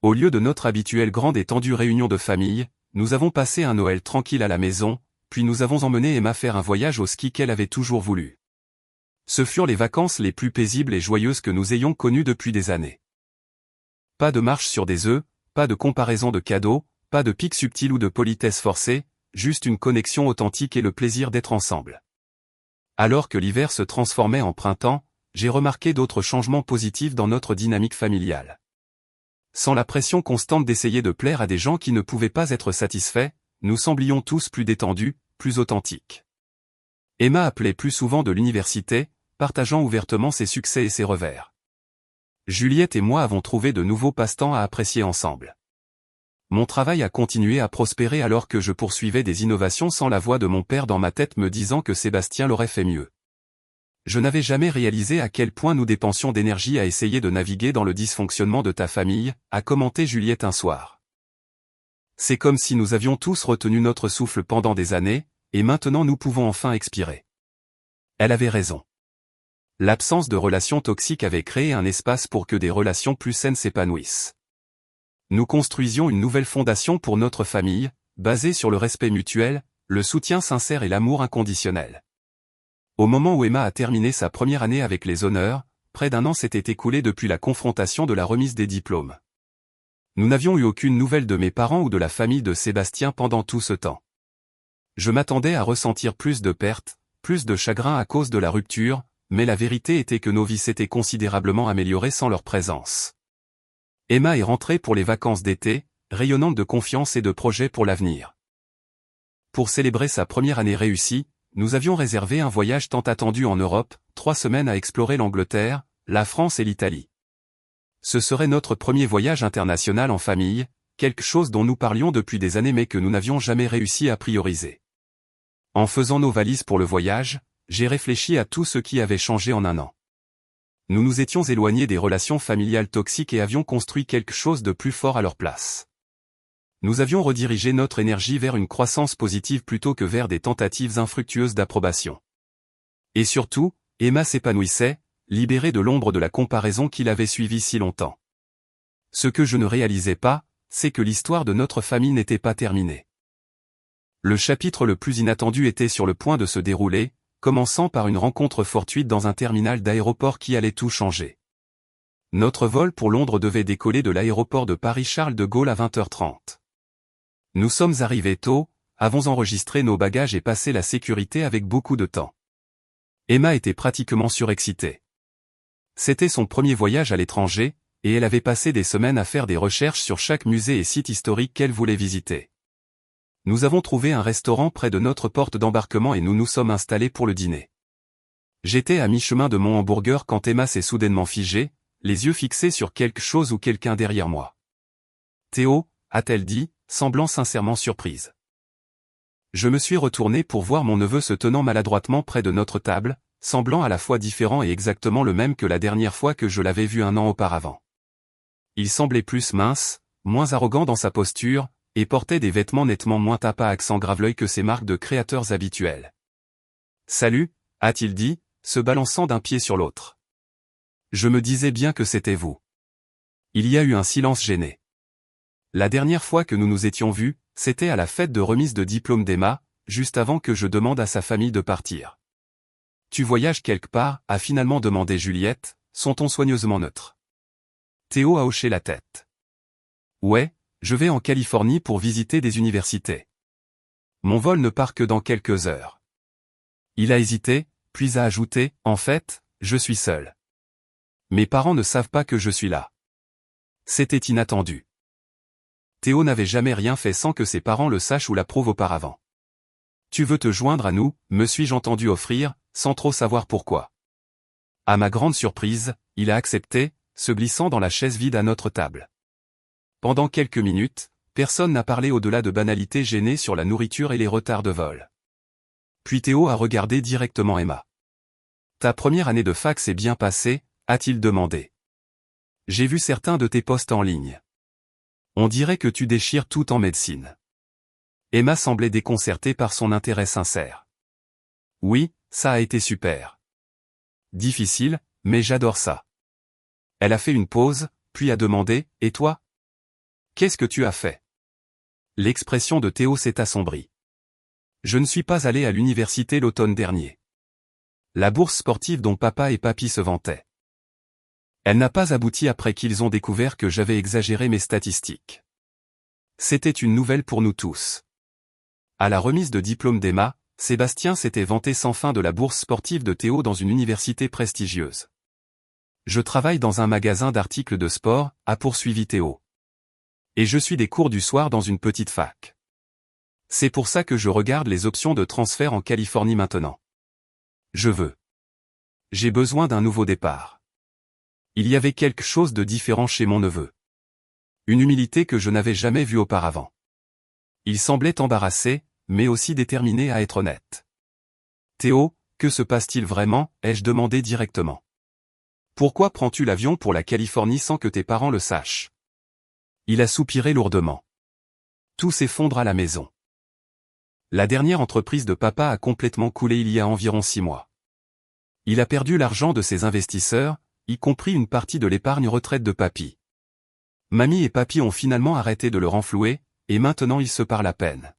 Au lieu de notre habituelle grande et tendue réunion de famille, nous avons passé un Noël tranquille à la maison, puis nous avons emmené Emma faire un voyage au ski qu'elle avait toujours voulu. Ce furent les vacances les plus paisibles et joyeuses que nous ayons connues depuis des années. Pas de marche sur des œufs, pas de comparaison de cadeaux, pas de pics subtils ou de politesse forcée, juste une connexion authentique et le plaisir d'être ensemble. Alors que l'hiver se transformait en printemps, j'ai remarqué d'autres changements positifs dans notre dynamique familiale. Sans la pression constante d'essayer de plaire à des gens qui ne pouvaient pas être satisfaits, nous semblions tous plus détendus, plus authentiques. Emma appelait plus souvent de l'université, partageant ouvertement ses succès et ses revers. Juliette et moi avons trouvé de nouveaux passe-temps à apprécier ensemble. Mon travail a continué à prospérer alors que je poursuivais des innovations sans la voix de mon père dans ma tête me disant que Sébastien l'aurait fait mieux. Je n'avais jamais réalisé à quel point nous dépensions d'énergie à essayer de naviguer dans le dysfonctionnement de ta famille, a commenté Juliette un soir. C'est comme si nous avions tous retenu notre souffle pendant des années, et maintenant nous pouvons enfin expirer. Elle avait raison. L'absence de relations toxiques avait créé un espace pour que des relations plus saines s'épanouissent. Nous construisions une nouvelle fondation pour notre famille, basée sur le respect mutuel, le soutien sincère et l'amour inconditionnel. Au moment où Emma a terminé sa première année avec les honneurs, près d'un an s'était écoulé depuis la confrontation de la remise des diplômes. Nous n'avions eu aucune nouvelle de mes parents ou de la famille de Sébastien pendant tout ce temps. Je m'attendais à ressentir plus de pertes, plus de chagrin à cause de la rupture, mais la vérité était que nos vies s'étaient considérablement améliorées sans leur présence. Emma est rentrée pour les vacances d'été, rayonnante de confiance et de projets pour l'avenir. Pour célébrer sa première année réussie, nous avions réservé un voyage tant attendu en Europe, 3 semaines à explorer l'Angleterre, la France et l'Italie. Ce serait notre premier voyage international en famille, quelque chose dont nous parlions depuis des années mais que nous n'avions jamais réussi à prioriser. En faisant nos valises pour le voyage, j'ai réfléchi à tout ce qui avait changé en un an. Nous nous étions éloignés des relations familiales toxiques et avions construit quelque chose de plus fort à leur place. Nous avions redirigé notre énergie vers une croissance positive plutôt que vers des tentatives infructueuses d'approbation. Et surtout, Emma s'épanouissait, libérée de l'ombre de la comparaison qui l'avait suivie si longtemps. Ce que je ne réalisais pas, c'est que l'histoire de notre famille n'était pas terminée. Le chapitre le plus inattendu était sur le point de se dérouler, commençant par une rencontre fortuite dans un terminal d'aéroport qui allait tout changer. Notre vol pour Londres devait décoller de l'aéroport de Paris-Charles de Gaulle à 20h30. Nous sommes arrivés tôt, avons enregistré nos bagages et passé la sécurité avec beaucoup de temps. Emma était pratiquement surexcitée. C'était son premier voyage à l'étranger, et elle avait passé des semaines à faire des recherches sur chaque musée et site historique qu'elle voulait visiter. Nous avons trouvé un restaurant près de notre porte d'embarquement et nous nous sommes installés pour le dîner. J'étais à mi-chemin de mon hamburger quand Emma s'est soudainement figée, les yeux fixés sur quelque chose ou quelqu'un derrière moi. « Théo » a-t-elle dit, semblant sincèrement surprise. Je me suis retourné pour voir mon neveu se tenant maladroitement près de notre table, semblant à la fois différent et exactement le même que la dernière fois que je l'avais vu un an auparavant. Il semblait plus mince, moins arrogant dans sa posture, et portait des vêtements nettement moins tape à accent grave-l'œil que ses marques de créateurs habituelles. « Salut » a-t-il dit, se balançant d'un pied sur l'autre. Je me disais bien que c'était vous. Il y a eu un silence gêné. La dernière fois que nous nous étions vus, c'était à la fête de remise de diplôme d'Emma, juste avant que je demande à sa famille de partir. « Tu voyages quelque part » a finalement demandé Juliette, son ton soigneusement neutre. Théo a hoché la tête. « Ouais, je vais en Californie pour visiter des universités. Mon vol ne part que dans quelques heures. » Il a hésité, puis a ajouté, « En fait, je suis seul. Mes parents ne savent pas que je suis là. » C'était inattendu. Théo n'avait jamais rien fait sans que ses parents le sachent ou l'approuvent auparavant. « Tu veux te joindre à nous » me suis-je entendu offrir, sans trop savoir pourquoi. À ma grande surprise, il a accepté, se glissant dans la chaise vide à notre table. Pendant quelques minutes, personne n'a parlé au-delà de banalités gênées sur la nourriture et les retards de vol. Puis Théo a regardé directement Emma. « Ta première année de fac s'est bien passée » a-t-il demandé. « J'ai vu certains de tes posts en ligne. On dirait que tu déchires tout en médecine. Emma semblait déconcertée par son intérêt sincère. Oui, ça a été super. Difficile, mais j'adore ça. Elle a fait une pause, puis a demandé, et toi? Qu'est-ce que tu as fait? L'expression de Théo s'est assombrie. Je ne suis pas allé à l'université l'automne dernier. La bourse sportive dont papa et papy se vantaient. Elle n'a pas abouti après qu'ils ont découvert que j'avais exagéré mes statistiques. C'était une nouvelle pour nous tous. À la remise de diplôme d'Emma, Sébastien s'était vanté sans fin de la bourse sportive de Théo dans une université prestigieuse. Je travaille dans un magasin d'articles de sport, a poursuivi Théo. Et je suis des cours du soir dans une petite fac. C'est pour ça que je regarde les options de transfert en Californie maintenant. J'ai besoin d'un nouveau départ. Il y avait quelque chose de différent chez mon neveu. Une humilité que je n'avais jamais vue auparavant. Il semblait embarrassé, mais aussi déterminé à être honnête. Théo, que se passe-t-il vraiment, ai-je demandé directement. Pourquoi prends-tu l'avion pour la Californie sans que tes parents le sachent? Il a soupiré lourdement. Tout s'effondre à la maison. La dernière entreprise de papa a complètement coulé il y a environ 6 mois. Il a perdu l'argent de ses investisseurs, y compris une partie de l'épargne retraite de papy. Mamie et papy ont finalement arrêté de le renflouer, et maintenant ils se parlent à peine.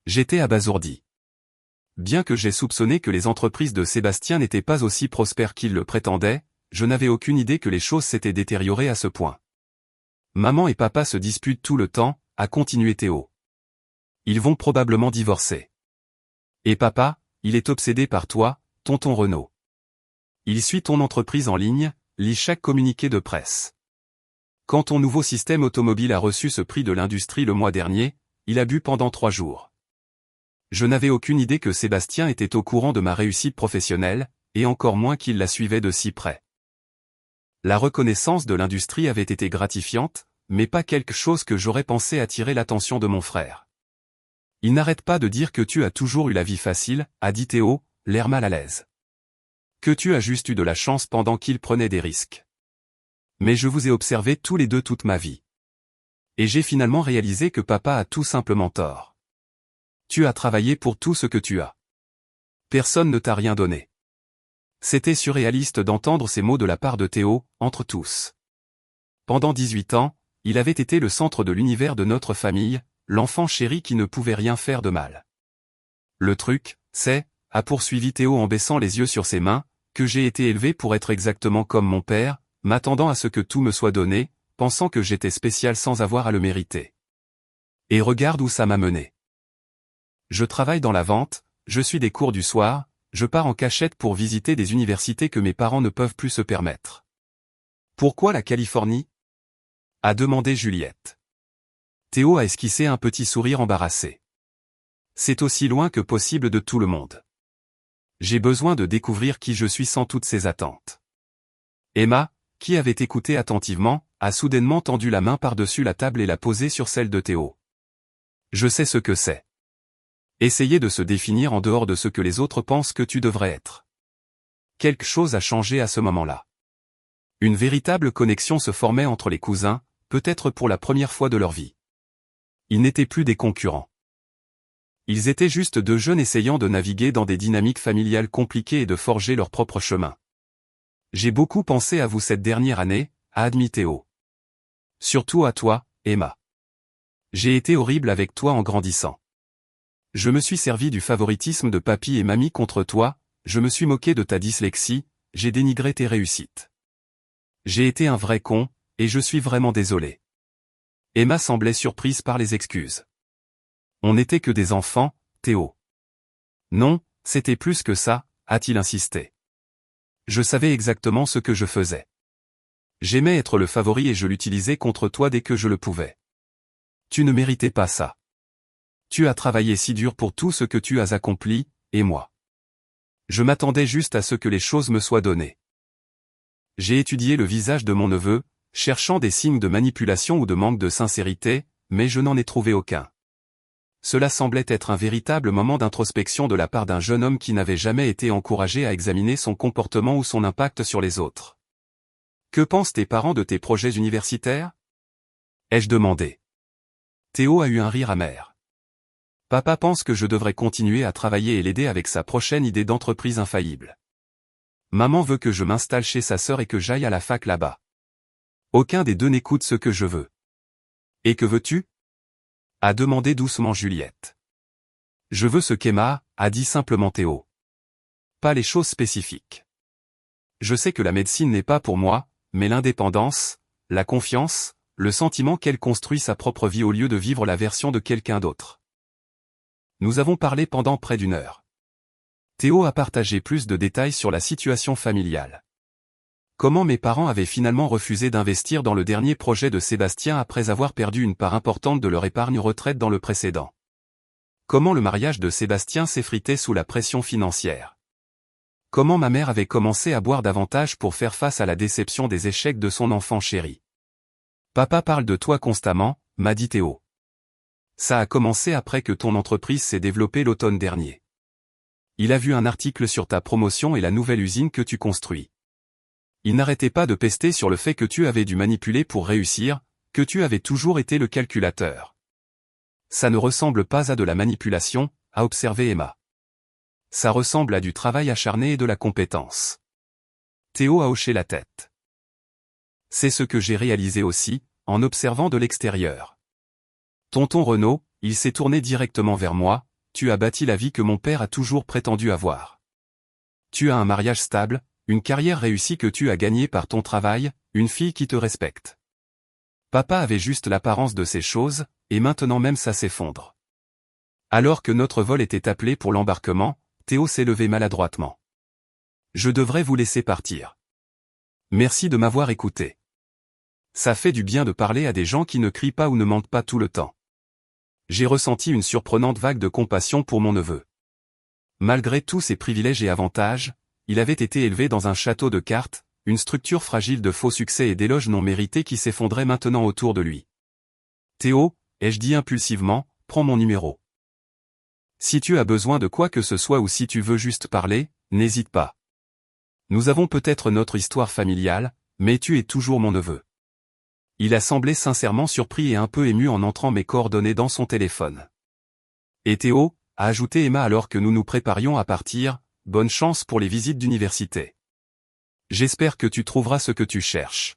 J'étais abasourdi. Bien que j'ai soupçonné que les entreprises de Sébastien n'étaient pas aussi prospères qu'il le prétendait, je n'avais aucune idée que les choses s'étaient détériorées à ce point. Maman et papa se disputent tout le temps, a continué Théo. Ils vont probablement divorcer. Et papa, il est obsédé par toi, tonton Renaud. Il suit ton entreprise en ligne, lit chaque communiqué de presse. Quand ton nouveau système automobile a reçu ce prix de l'industrie le mois dernier, il a bu pendant 3 jours. Je n'avais aucune idée que Sébastien était au courant de ma réussite professionnelle, et encore moins qu'il la suivait de si près. La reconnaissance de l'industrie avait été gratifiante, mais pas quelque chose que j'aurais pensé attirer l'attention de mon frère. Il n'arrête pas de dire que tu as toujours eu la vie facile, a dit Théo, l'air mal à l'aise. Que tu as juste eu de la chance pendant qu'il prenait des risques. Mais je vous ai observés tous les deux toute ma vie. Et j'ai finalement réalisé que papa a tout simplement tort. Tu as travaillé pour tout ce que tu as. Personne ne t'a rien donné. C'était surréaliste d'entendre ces mots de la part de Théo, entre tous. Pendant 18 ans, il avait été le centre de l'univers de notre famille, l'enfant chéri qui ne pouvait rien faire de mal. Le truc, c'est, a poursuivi Théo en baissant les yeux sur ses mains, que j'ai été élevé pour être exactement comme mon père, m'attendant à ce que tout me soit donné, pensant que j'étais spécial sans avoir à le mériter. Et regarde où ça m'a mené. Je travaille dans la vente, je suis des cours du soir, je pars en cachette pour visiter des universités que mes parents ne peuvent plus se permettre. Pourquoi la Californie? A demandé Juliette. Théo a esquissé un petit sourire embarrassé. C'est aussi loin que possible de tout le monde. J'ai besoin de découvrir qui je suis sans toutes ces attentes. Emma, qui avait écouté attentivement, a soudainement tendu la main par-dessus la table et l'a posée sur celle de Théo. Je sais ce que c'est. Essayer de se définir en dehors de ce que les autres pensent que tu devrais être. Quelque chose a changé à ce moment-là. Une véritable connexion se formait entre les cousins, peut-être pour la première fois de leur vie. Ils n'étaient plus des concurrents. Ils étaient juste 2 jeunes essayant de naviguer dans des dynamiques familiales compliquées et de forger leur propre chemin. J'ai beaucoup pensé à vous cette dernière année, a admis Théo. Surtout à toi, Emma. J'ai été horrible avec toi en grandissant. Je me suis servi du favoritisme de papy et mamie contre toi, je me suis moqué de ta dyslexie, j'ai dénigré tes réussites. J'ai été un vrai con, et je suis vraiment désolé. Emma semblait surprise par les excuses. On n'était que des enfants, Théo. Non, c'était plus que ça, a-t-il insisté. Je savais exactement ce que je faisais. J'aimais être le favori et je l'utilisais contre toi dès que je le pouvais. Tu ne méritais pas ça. Tu as travaillé si dur pour tout ce que tu as accompli, et moi. Je m'attendais juste à ce que les choses me soient données. J'ai étudié le visage de mon neveu, cherchant des signes de manipulation ou de manque de sincérité, mais je n'en ai trouvé aucun. Cela semblait être un véritable moment d'introspection de la part d'un jeune homme qui n'avait jamais été encouragé à examiner son comportement ou son impact sur les autres. Que pensent tes parents de tes projets universitaires? ai-je demandé. Théo a eu un rire amer. Papa pense que je devrais continuer à travailler et l'aider avec sa prochaine idée d'entreprise infaillible. Maman veut que je m'installe chez sa sœur et que j'aille à la fac là-bas. Aucun des deux n'écoute ce que je veux. Et que veux-tu? A demandé doucement Juliette. Je veux ce qu'Emma, a dit simplement Théo. Pas les choses spécifiques. Je sais que la médecine n'est pas pour moi, mais l'indépendance, la confiance, le sentiment qu'elle construit sa propre vie au lieu de vivre la version de quelqu'un d'autre. Nous avons parlé pendant près d'1 heure. Théo a partagé plus de détails sur la situation familiale. Comment mes parents avaient finalement refusé d'investir dans le dernier projet de Sébastien après avoir perdu une part importante de leur épargne retraite dans le précédent. Comment le mariage de Sébastien s'effritait sous la pression financière. Comment ma mère avait commencé à boire davantage pour faire face à la déception des échecs de son enfant chéri. Papa parle de toi constamment, m'a dit Théo. Ça a commencé après que ton entreprise s'est développée l'automne dernier. Il a vu un article sur ta promotion et la nouvelle usine que tu construis. Il n'arrêtait pas de pester sur le fait que tu avais dû manipuler pour réussir, que tu avais toujours été le calculateur. Ça ne ressemble pas à de la manipulation, a observé Emma. Ça ressemble à du travail acharné et de la compétence. Théo a hoché la tête. C'est ce que j'ai réalisé aussi, en observant de l'extérieur. Tonton Renaud, il s'est tourné directement vers moi, tu as bâti la vie que mon père a toujours prétendu avoir. Tu as un mariage stable, une carrière réussie que tu as gagnée par ton travail, une fille qui te respecte. Papa avait juste l'apparence de ces choses, et maintenant même ça s'effondre. Alors que notre vol était appelé pour l'embarquement, Théo s'est levé maladroitement. Je devrais vous laisser partir. Merci de m'avoir écouté. Ça fait du bien de parler à des gens qui ne crient pas ou ne mentent pas tout le temps. J'ai ressenti une surprenante vague de compassion pour mon neveu. Malgré tous ses privilèges et avantages, il avait été élevé dans un château de cartes, une structure fragile de faux succès et d'éloges non mérités qui s'effondraient maintenant autour de lui. Théo, ai-je dit impulsivement, prends mon numéro. Si tu as besoin de quoi que ce soit ou si tu veux juste parler, n'hésite pas. Nous avons peut-être notre histoire familiale, mais tu es toujours mon neveu. Il a semblé sincèrement surpris et un peu ému en entrant mes coordonnées dans son téléphone. Et Théo, a ajouté Emma alors que nous nous préparions à partir, bonne chance pour les visites d'université. J'espère que tu trouveras ce que tu cherches.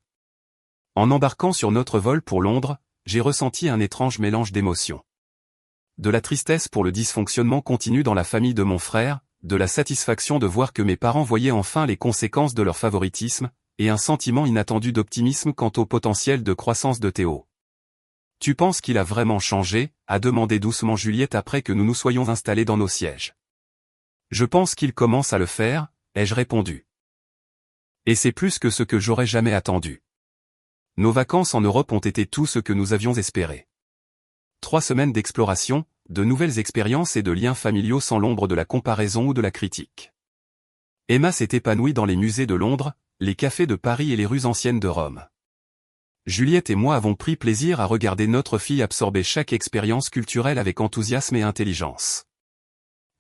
En embarquant sur notre vol pour Londres, j'ai ressenti un étrange mélange d'émotions. De la tristesse pour le dysfonctionnement continu dans la famille de mon frère, de la satisfaction de voir que mes parents voyaient enfin les conséquences de leur favoritisme, et un sentiment inattendu d'optimisme quant au potentiel de croissance de Théo. Tu penses qu'il a vraiment changé, a demandé doucement Juliette après que nous nous soyons installés dans nos sièges. Je pense qu'il commence à le faire, ai-je répondu. Et c'est plus que ce que j'aurais jamais attendu. Nos vacances en Europe ont été tout ce que nous avions espéré. 3 semaines d'exploration, de nouvelles expériences et de liens familiaux sans l'ombre de la comparaison ou de la critique. Emma s'est épanouie dans les musées de Londres, les cafés de Paris et les rues anciennes de Rome. Juliette et moi avons pris plaisir à regarder notre fille absorber chaque expérience culturelle avec enthousiasme et intelligence.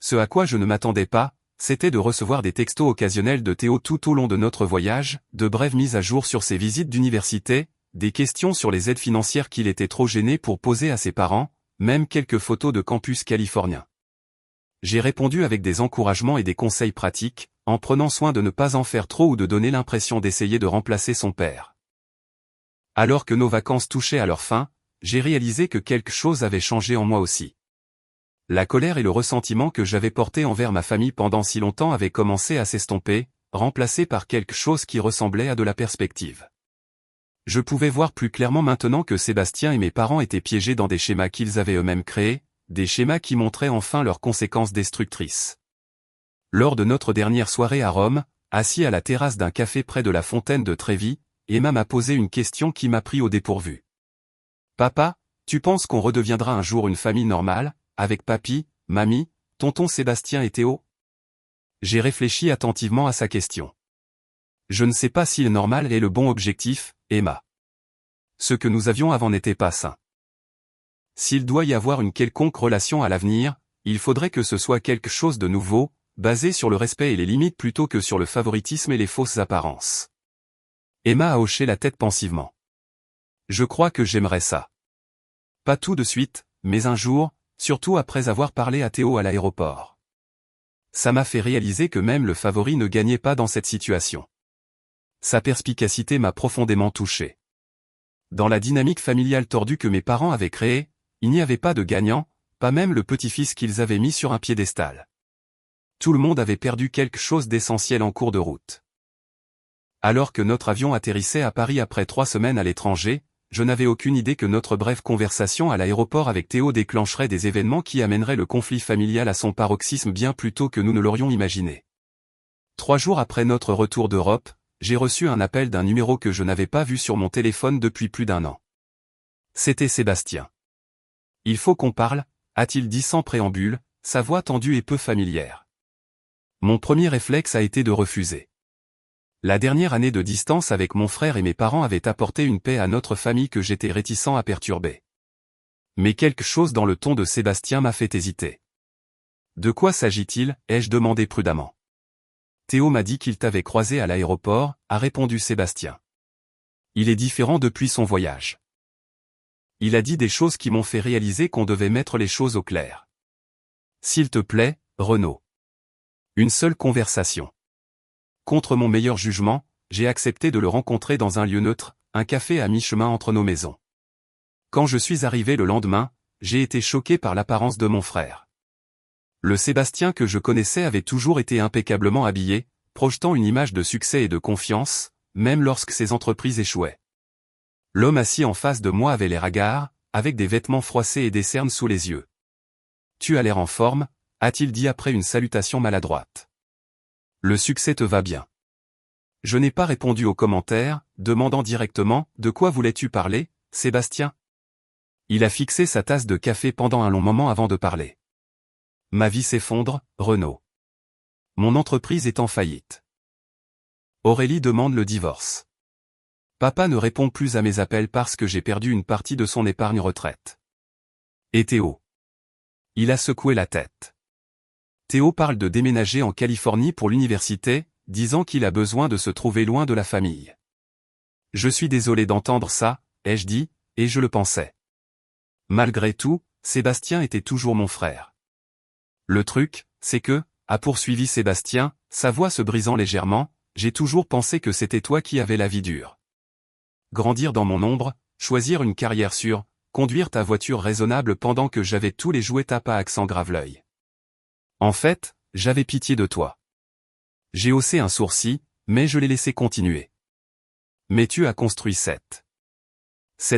Ce à quoi je ne m'attendais pas, c'était de recevoir des textos occasionnels de Théo tout au long de notre voyage, de brèves mises à jour sur ses visites d'université, des questions sur les aides financières qu'il était trop gêné pour poser à ses parents, même quelques photos de campus californiens. J'ai répondu avec des encouragements et des conseils pratiques, en prenant soin de ne pas en faire trop ou de donner l'impression d'essayer de remplacer son père. Alors que nos vacances touchaient à leur fin, j'ai réalisé que quelque chose avait changé en moi aussi. La colère et le ressentiment que j'avais porté envers ma famille pendant si longtemps avaient commencé à s'estomper, remplacés par quelque chose qui ressemblait à de la perspective. Je pouvais voir plus clairement maintenant que Sébastien et mes parents étaient piégés dans des schémas qu'ils avaient eux-mêmes créés, des schémas qui montraient enfin leurs conséquences destructrices. Lors de notre dernière soirée à Rome, assis à la terrasse d'un café près de la fontaine de Trévi, Emma m'a posé une question qui m'a pris au dépourvu. Papa, tu penses qu'on redeviendra un jour une famille normale, avec papy, mamie, tonton Sébastien et Théo? J'ai réfléchi attentivement à sa question. Je ne sais pas si le normal est le bon objectif, Emma. Ce que nous avions avant n'était pas sain. S'il doit y avoir une quelconque relation à l'avenir, il faudrait que ce soit quelque chose de nouveau, basé sur le respect et les limites plutôt que sur le favoritisme et les fausses apparences. Emma a hoché la tête pensivement. Je crois que j'aimerais ça. Pas tout de suite, mais un jour, surtout après avoir parlé à Théo à l'aéroport. Ça m'a fait réaliser que même le favori ne gagnait pas dans cette situation. Sa perspicacité m'a profondément touché. Dans la dynamique familiale tordue que mes parents avaient créée, il n'y avait pas de gagnant, pas même le petit-fils qu'ils avaient mis sur un piédestal. Tout le monde avait perdu quelque chose d'essentiel en cours de route. Alors que notre avion atterrissait à Paris après 3 semaines à l'étranger, je n'avais aucune idée que notre brève conversation à l'aéroport avec Théo déclencherait des événements qui amèneraient le conflit familial à son paroxysme bien plus tôt que nous ne l'aurions imaginé. 3 jours après notre retour d'Europe, j'ai reçu un appel d'un numéro que je n'avais pas vu sur mon téléphone depuis plus d'1 an. C'était Sébastien. « Il faut qu'on parle », a-t-il dit sans préambule, sa voix tendue et peu familière. Mon premier réflexe a été de refuser. La dernière année de distance avec mon frère et mes parents avait apporté une paix à notre famille que j'étais réticent à perturber. Mais quelque chose dans le ton de Sébastien m'a fait hésiter. « De quoi s'agit-il » ai-je demandé prudemment. « Théo m'a dit qu'il t'avait croisé à l'aéroport », a répondu Sébastien. « Il est différent depuis son voyage. Il a dit des choses qui m'ont fait réaliser qu'on devait mettre les choses au clair. S'il te plaît, Renaud. » Une seule conversation. Contre mon meilleur jugement, j'ai accepté de le rencontrer dans un lieu neutre, un café à mi-chemin entre nos maisons. Quand je suis arrivé le lendemain, j'ai été choqué par l'apparence de mon frère. Le Sébastien que je connaissais avait toujours été impeccablement habillé, projetant une image de succès et de confiance, même lorsque ses entreprises échouaient. L'homme assis en face de moi avait l'air hagard, avec des vêtements froissés et des cernes sous les yeux. « Tu as l'air en forme », a-t-il dit après une salutation maladroite. « Le succès te va bien. » Je n'ai pas répondu aux commentaires, demandant directement « De quoi voulais-tu parler, Sébastien ?» Il a fixé sa tasse de café pendant un long moment avant de parler. « Ma vie s'effondre, Renaud. Mon entreprise est en faillite. Aurélie demande le divorce. Papa ne répond plus à mes appels parce que j'ai perdu une partie de son épargne retraite. Et Théo. Il a secoué la tête. Théo parle de déménager en Californie pour l'université, disant qu'il a besoin de se trouver loin de la famille. Je suis désolé d'entendre ça, ai-je dit, et je le pensais. Malgré tout, Sébastien était toujours mon frère. Le truc, c'est que, a poursuivi Sébastien, sa voix se brisant légèrement, j'ai toujours pensé que c'était toi qui avais la vie dure. Grandir dans mon ombre, choisir une carrière sûre, conduire ta voiture raisonnable pendant que j'avais tous les jouets tapas à accent grave l'œil. En fait, j'avais pitié de toi. J'ai haussé un sourcil, mais je l'ai laissé continuer. Mais tu as construit cette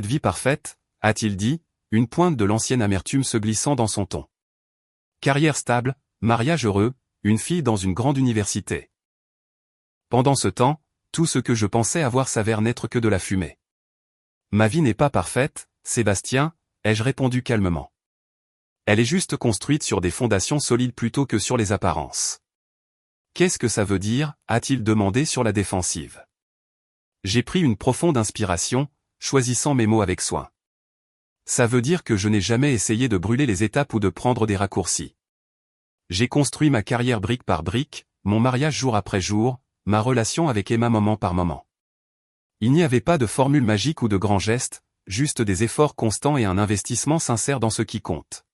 vie parfaite, a-t-il dit, une pointe de l'ancienne amertume se glissant dans son ton. Carrière stable, mariage heureux, une fille dans une grande université. Pendant ce temps, tout ce que je pensais avoir s'avère n'être que de la fumée. Ma vie n'est pas parfaite, Sébastien, ai-je répondu calmement. Elle est juste construite sur des fondations solides plutôt que sur les apparences. Qu'est-ce que ça veut dire, a-t-il demandé sur la défensive. J'ai pris une profonde inspiration, choisissant mes mots avec soin. Ça veut dire que je n'ai jamais essayé de brûler les étapes ou de prendre des raccourcis. J'ai construit ma carrière brique par brique, mon mariage jour après jour, ma relation avec Emma moment par moment. Il n'y avait pas de formule magique ou de grands gestes, juste des efforts constants et un investissement sincère dans ce qui compte.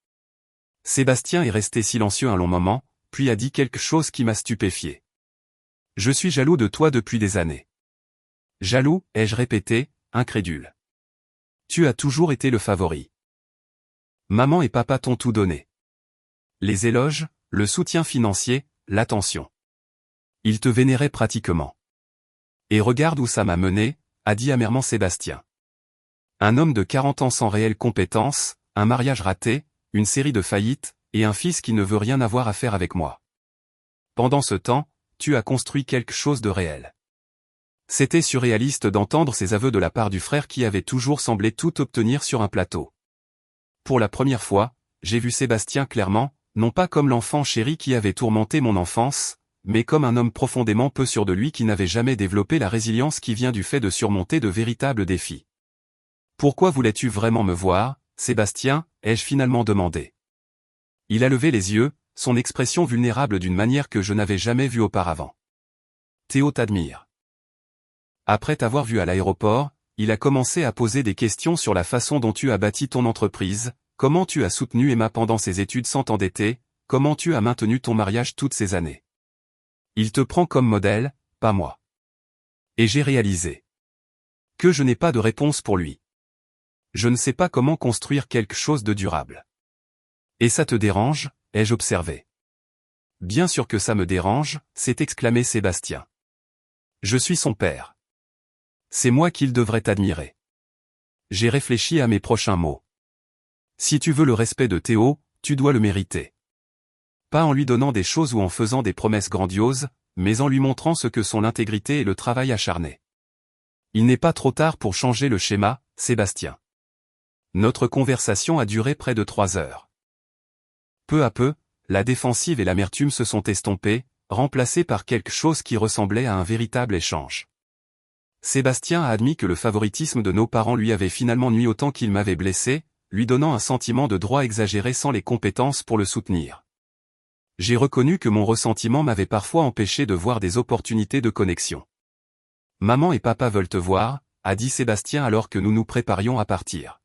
Sébastien est resté silencieux un long moment, puis a dit quelque chose qui m'a stupéfié. Je suis jaloux de toi depuis des années. Jaloux, ai-je répété, incrédule. Tu as toujours été le favori. Maman et papa t'ont tout donné. Les éloges, le soutien financier, l'attention. Ils te vénéraient pratiquement. Et regarde où ça m'a mené, a dit amèrement Sébastien. Un homme de 40 ans sans réelle compétence, un mariage raté, une série de faillites, et un fils qui ne veut rien avoir à faire avec moi. Pendant ce temps, tu as construit quelque chose de réel. C'était surréaliste d'entendre ces aveux de la part du frère qui avait toujours semblé tout obtenir sur un plateau. Pour la première fois, j'ai vu Sébastien clairement, non pas comme l'enfant chéri qui avait tourmenté mon enfance, mais comme un homme profondément peu sûr de lui qui n'avait jamais développé la résilience qui vient du fait de surmonter de véritables défis. « Pourquoi voulais-tu vraiment me voir, Sébastien » ai-je finalement demandé. Il a levé les yeux, son expression vulnérable d'une manière que je n'avais jamais vue auparavant. Théo t'admire. Après t'avoir vu à l'aéroport, il a commencé à poser des questions sur la façon dont tu as bâti ton entreprise, comment tu as soutenu Emma pendant ses études sans t'endetter, comment tu as maintenu ton mariage toutes ces années. Il te prend comme modèle, pas moi. Et j'ai réalisé que je n'ai pas de réponse pour lui. Je ne sais pas comment construire quelque chose de durable. Et ça te dérange, ai-je observé. Bien sûr que ça me dérange, s'est exclamé Sébastien. Je suis son père. C'est moi qu'il devrait admirer. J'ai réfléchi à mes prochains mots. Si tu veux le respect de Théo, tu dois le mériter. Pas en lui donnant des choses ou en faisant des promesses grandioses, mais en lui montrant ce que sont l'intégrité et le travail acharné. Il n'est pas trop tard pour changer le schéma, Sébastien. Notre conversation a duré près de 3 heures. Peu à peu, la défensive et l'amertume se sont estompées, remplacées par quelque chose qui ressemblait à un véritable échange. Sébastien a admis que le favoritisme de nos parents lui avait finalement nui autant qu'il m'avait blessé, lui donnant un sentiment de droit exagéré sans les compétences pour le soutenir. J'ai reconnu que mon ressentiment m'avait parfois empêché de voir des opportunités de connexion. Maman et papa veulent te voir, a dit Sébastien alors que nous nous préparions à partir.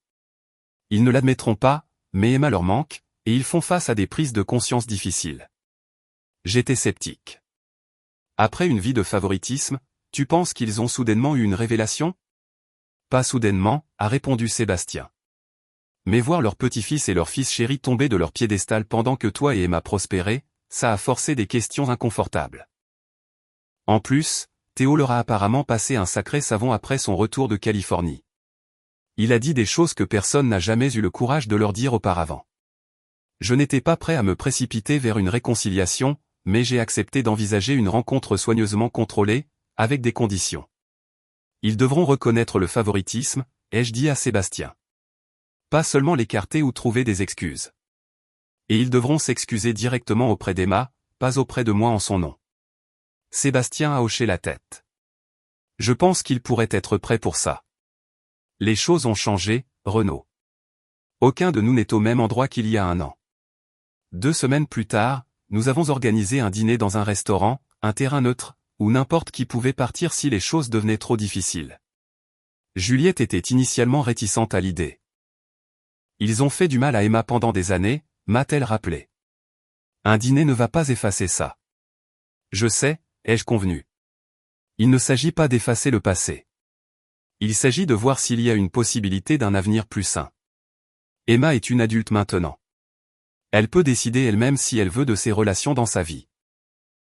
Ils ne l'admettront pas, mais Emma leur manque, et ils font face à des prises de conscience difficiles. J'étais sceptique. Après une vie de favoritisme, tu penses qu'ils ont soudainement eu une révélation? Pas soudainement, a répondu Sébastien. Mais voir leur petit-fils et leur fils chéri tomber de leur piédestal pendant que toi et Emma prospéraient, ça a forcé des questions inconfortables. En plus, Théo leur a apparemment passé un sacré savon après son retour de Californie. Il a dit des choses que personne n'a jamais eu le courage de leur dire auparavant. Je n'étais pas prêt à me précipiter vers une réconciliation, mais j'ai accepté d'envisager une rencontre soigneusement contrôlée, avec des conditions. Ils devront reconnaître le favoritisme, ai-je dit à Sébastien. Pas seulement l'écarter ou trouver des excuses. Et ils devront s'excuser directement auprès d'Emma, pas auprès de moi en son nom. Sébastien a hoché la tête. Je pense qu'il pourrait être prêt pour ça. Les choses ont changé, Renaud. Aucun de nous n'est au même endroit qu'il y a 1 an. 2 semaines plus tard, nous avons organisé un dîner dans un restaurant, un terrain neutre, où n'importe qui pouvait partir si les choses devenaient trop difficiles. Juliette était initialement réticente à l'idée. Ils ont fait du mal à Emma pendant des années, m'a-t-elle rappelé. Un dîner ne va pas effacer ça. Je sais, ai-je convenu. Il ne s'agit pas d'effacer le passé. Il s'agit de voir s'il y a une possibilité d'un avenir plus sain. Emma est une adulte maintenant. Elle peut décider elle-même si elle veut de ses relations dans sa vie.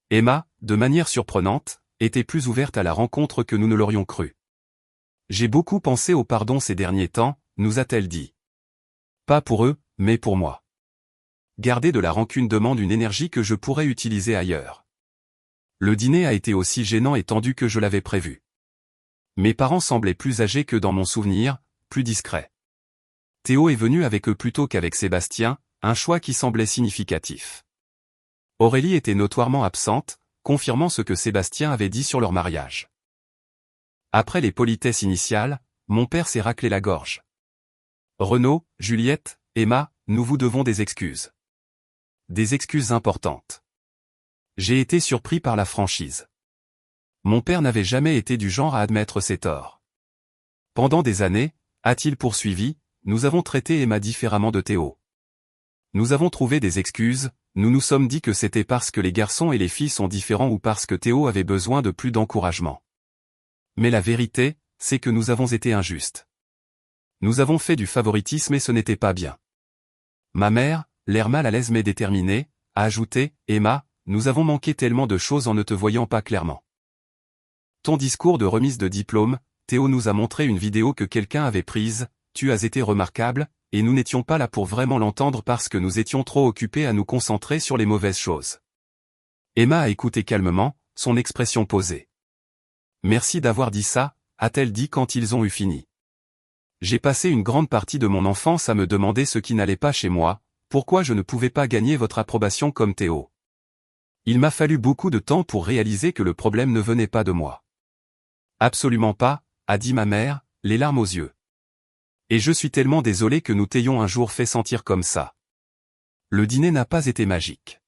Emma, de manière surprenante, était plus ouverte à la rencontre que nous ne l'aurions cru. J'ai beaucoup pensé au pardon ces derniers temps, nous a-t-elle dit. Pas pour eux, mais pour moi. Garder de la rancune demande une énergie que je pourrais utiliser ailleurs. Le dîner a été aussi gênant et tendu que je l'avais prévu. Mes parents semblaient plus âgés que dans mon souvenir, plus discrets. Théo est venu avec eux plutôt qu'avec Sébastien, un choix qui semblait significatif. Aurélie était notoirement absente, confirmant ce que Sébastien avait dit sur leur mariage. Après les politesses initiales, mon père s'est raclé la gorge. Renaud, Juliette, Emma, nous vous devons des excuses. Des excuses importantes. J'ai été surpris par la franchise. Mon père n'avait jamais été du genre à admettre ses torts. Pendant des années, a-t-il poursuivi, nous avons traité Emma différemment de Théo. Nous avons trouvé des excuses, nous nous sommes dit que c'était parce que les garçons et les filles sont différents ou parce que Théo avait besoin de plus d'encouragement. Mais la vérité, c'est que nous avons été injustes. Nous avons fait du favoritisme et ce n'était pas bien. Ma mère, l'air mal à l'aise mais déterminée, a ajouté, Emma, nous avons manqué tellement de choses en ne te voyant pas clairement. Ton discours de remise de diplôme, Théo nous a montré une vidéo que quelqu'un avait prise, tu as été remarquable, et nous n'étions pas là pour vraiment l'entendre parce que nous étions trop occupés à nous concentrer sur les mauvaises choses. Emma a écouté calmement, son expression posée. Merci d'avoir dit ça, a-t-elle dit quand ils ont eu fini. J'ai passé une grande partie de mon enfance à me demander ce qui n'allait pas chez moi, pourquoi je ne pouvais pas gagner votre approbation comme Théo. Il m'a fallu beaucoup de temps pour réaliser que le problème ne venait pas de moi. Absolument pas, a dit ma mère, les larmes aux yeux. Et je suis tellement désolé que nous t'ayons un jour fait sentir comme ça. Le dîner n'a pas été magique.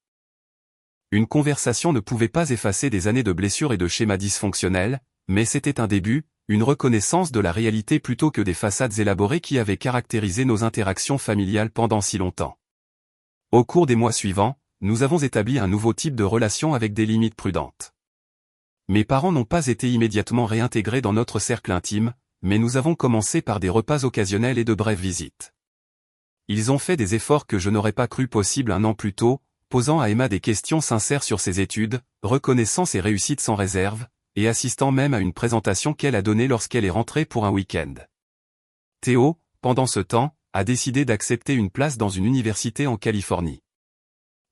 Une conversation ne pouvait pas effacer des années de blessures et de schémas dysfonctionnels, mais c'était un début, une reconnaissance de la réalité plutôt que des façades élaborées qui avaient caractérisé nos interactions familiales pendant si longtemps. Au cours des mois suivants, nous avons établi un nouveau type de relation avec des limites prudentes. Mes parents n'ont pas été immédiatement réintégrés dans notre cercle intime, mais nous avons commencé par des repas occasionnels et de brèves visites. Ils ont fait des efforts que je n'aurais pas cru possibles un an plus tôt, posant à Emma des questions sincères sur ses études, reconnaissant ses réussites sans réserve, et assistant même à une présentation qu'elle a donnée lorsqu'elle est rentrée pour un week-end. Théo, pendant ce temps, a décidé d'accepter une place dans une université en Californie.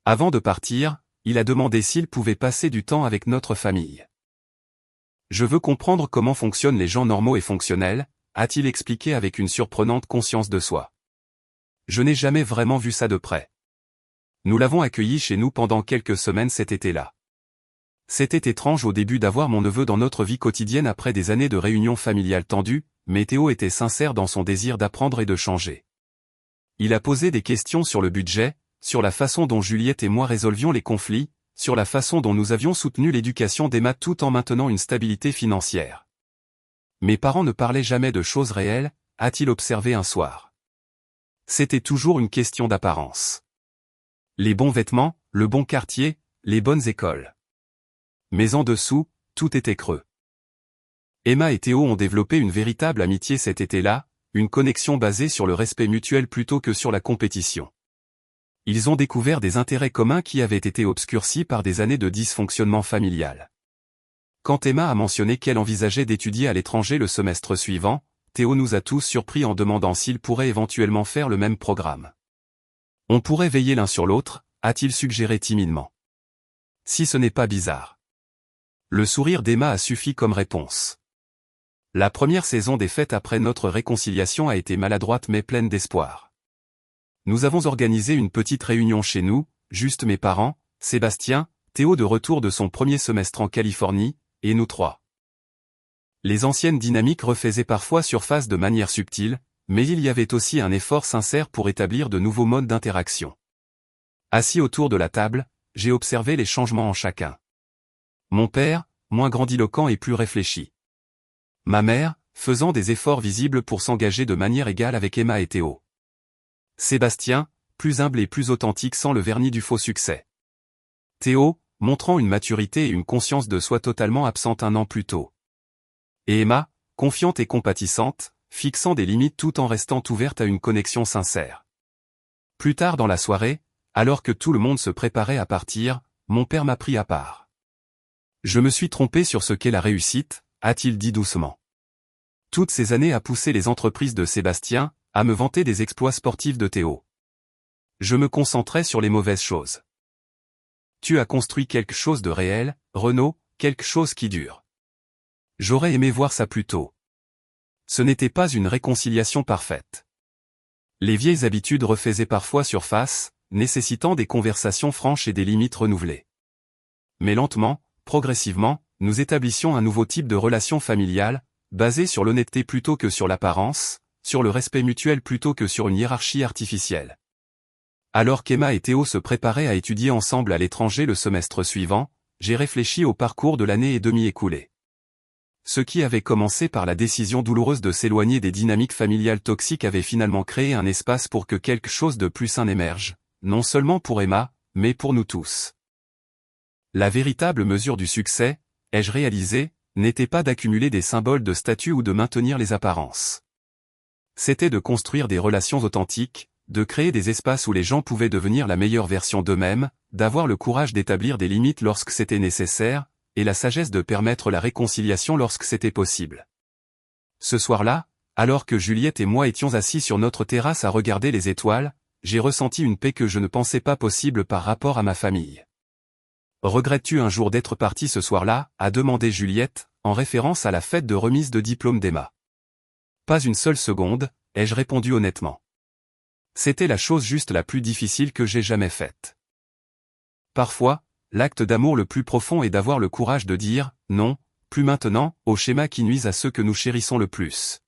Avant de partir, il a demandé s'il pouvait passer du temps avec notre famille. Je veux comprendre comment fonctionnent les gens normaux et fonctionnels, a-t-il expliqué avec une surprenante conscience de soi. Je n'ai jamais vraiment vu ça de près. Nous l'avons accueilli chez nous pendant quelques semaines cet été-là. C'était étrange au début d'avoir mon neveu dans notre vie quotidienne après des années de réunions familiales tendues, mais Théo était sincère dans son désir d'apprendre et de changer. Il a posé des questions sur le budget, sur la façon dont Juliette et moi résolvions les conflits, sur la façon dont nous avions soutenu l'éducation d'Emma tout en maintenant une stabilité financière. Mes parents ne parlaient jamais de choses réelles, a-t-il observé un soir. C'était toujours une question d'apparence. Les bons vêtements, le bon quartier, les bonnes écoles. Mais en dessous, tout était creux. Emma et Théo ont développé une véritable amitié cet été-là, une connexion basée sur le respect mutuel plutôt que sur la compétition. Ils ont découvert des intérêts communs qui avaient été obscurcis par des années de dysfonctionnement familial. Quand Emma a mentionné qu'elle envisageait d'étudier à l'étranger le semestre suivant, Théo nous a tous surpris en demandant s'il pourrait éventuellement faire le même programme. On pourrait veiller l'un sur l'autre, a-t-il suggéré timidement. Si ce n'est pas bizarre. Le sourire d'Emma a suffi comme réponse. La première saison des fêtes après notre réconciliation a été maladroite mais pleine d'espoir. Nous avons organisé une petite réunion chez nous, juste mes parents, Sébastien, Théo de retour de son premier semestre en Californie, et nous trois. Les anciennes dynamiques refaisaient parfois surface de manière subtile, mais il y avait aussi un effort sincère pour établir de nouveaux modes d'interaction. Assis autour de la table, j'ai observé les changements en chacun. Mon père, moins grandiloquent et plus réfléchi. Ma mère, faisant des efforts visibles pour s'engager de manière égale avec Emma et Théo. Sébastien, plus humble et plus authentique sans le vernis du faux succès. Théo, montrant une maturité et une conscience de soi totalement absente un an plus tôt. Et Emma, confiante et compatissante, fixant des limites tout en restant ouverte à une connexion sincère. Plus tard dans la soirée, alors que tout le monde se préparait à partir, mon père m'a pris à part. Je me suis trompé sur ce qu'est la réussite, a-t-il dit doucement. Toutes ces années à pousser les entreprises de Sébastien, à me vanter des exploits sportifs de Théo. Je me concentrais sur les mauvaises choses. Tu as construit quelque chose de réel, Renaud, quelque chose qui dure. J'aurais aimé voir ça plus tôt. Ce n'était pas une réconciliation parfaite. Les vieilles habitudes refaisaient parfois surface, nécessitant des conversations franches et des limites renouvelées. Mais lentement, progressivement, nous établissions un nouveau type de relation familiale, basé sur l'honnêteté plutôt que sur l'apparence, sur le respect mutuel plutôt que sur une hiérarchie artificielle. Alors qu'Emma et Théo se préparaient à étudier ensemble à l'étranger le semestre suivant, j'ai réfléchi au parcours de l'année et demie écoulée. Ce qui avait commencé par la décision douloureuse de s'éloigner des dynamiques familiales toxiques avait finalement créé un espace pour que quelque chose de plus sain émerge, non seulement pour Emma, mais pour nous tous. La véritable mesure du succès, ai-je réalisé, n'était pas d'accumuler des symboles de statut ou de maintenir les apparences. C'était de construire des relations authentiques, de créer des espaces où les gens pouvaient devenir la meilleure version d'eux-mêmes, d'avoir le courage d'établir des limites lorsque c'était nécessaire, et la sagesse de permettre la réconciliation lorsque c'était possible. Ce soir-là, alors que Juliette et moi étions assis sur notre terrasse à regarder les étoiles, j'ai ressenti une paix que je ne pensais pas possible par rapport à ma famille. Regrettes-tu un jour d'être parti ce soir-là, a demandé Juliette, en référence à la fête de remise de diplôme d'Emma. Pas une seule seconde, ai-je répondu honnêtement. C'était la chose juste la plus difficile que j'ai jamais faite. Parfois, l'acte d'amour le plus profond est d'avoir le courage de dire « non », plus maintenant, aux schémas qui nuisent à ceux que nous chérissons le plus.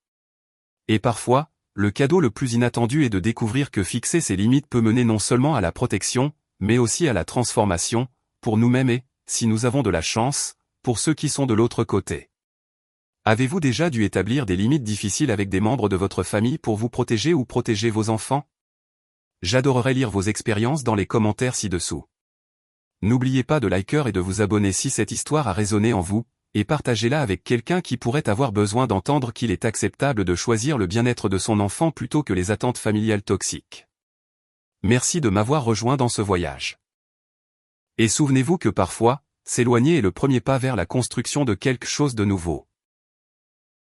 Et parfois, le cadeau le plus inattendu est de découvrir que fixer ses limites peut mener non seulement à la protection, mais aussi à la transformation, pour nous-mêmes et, si nous avons de la chance, pour ceux qui sont de l'autre côté. Avez-vous déjà dû établir des limites difficiles avec des membres de votre famille pour vous protéger ou protéger vos enfants? J'adorerais lire vos expériences dans les commentaires ci-dessous. N'oubliez pas de liker et de vous abonner si cette histoire a résonné en vous, et partagez-la avec quelqu'un qui pourrait avoir besoin d'entendre qu'il est acceptable de choisir le bien-être de son enfant plutôt que les attentes familiales toxiques. Merci de m'avoir rejoint dans ce voyage. Et souvenez-vous que parfois, s'éloigner est le premier pas vers la construction de quelque chose de nouveau.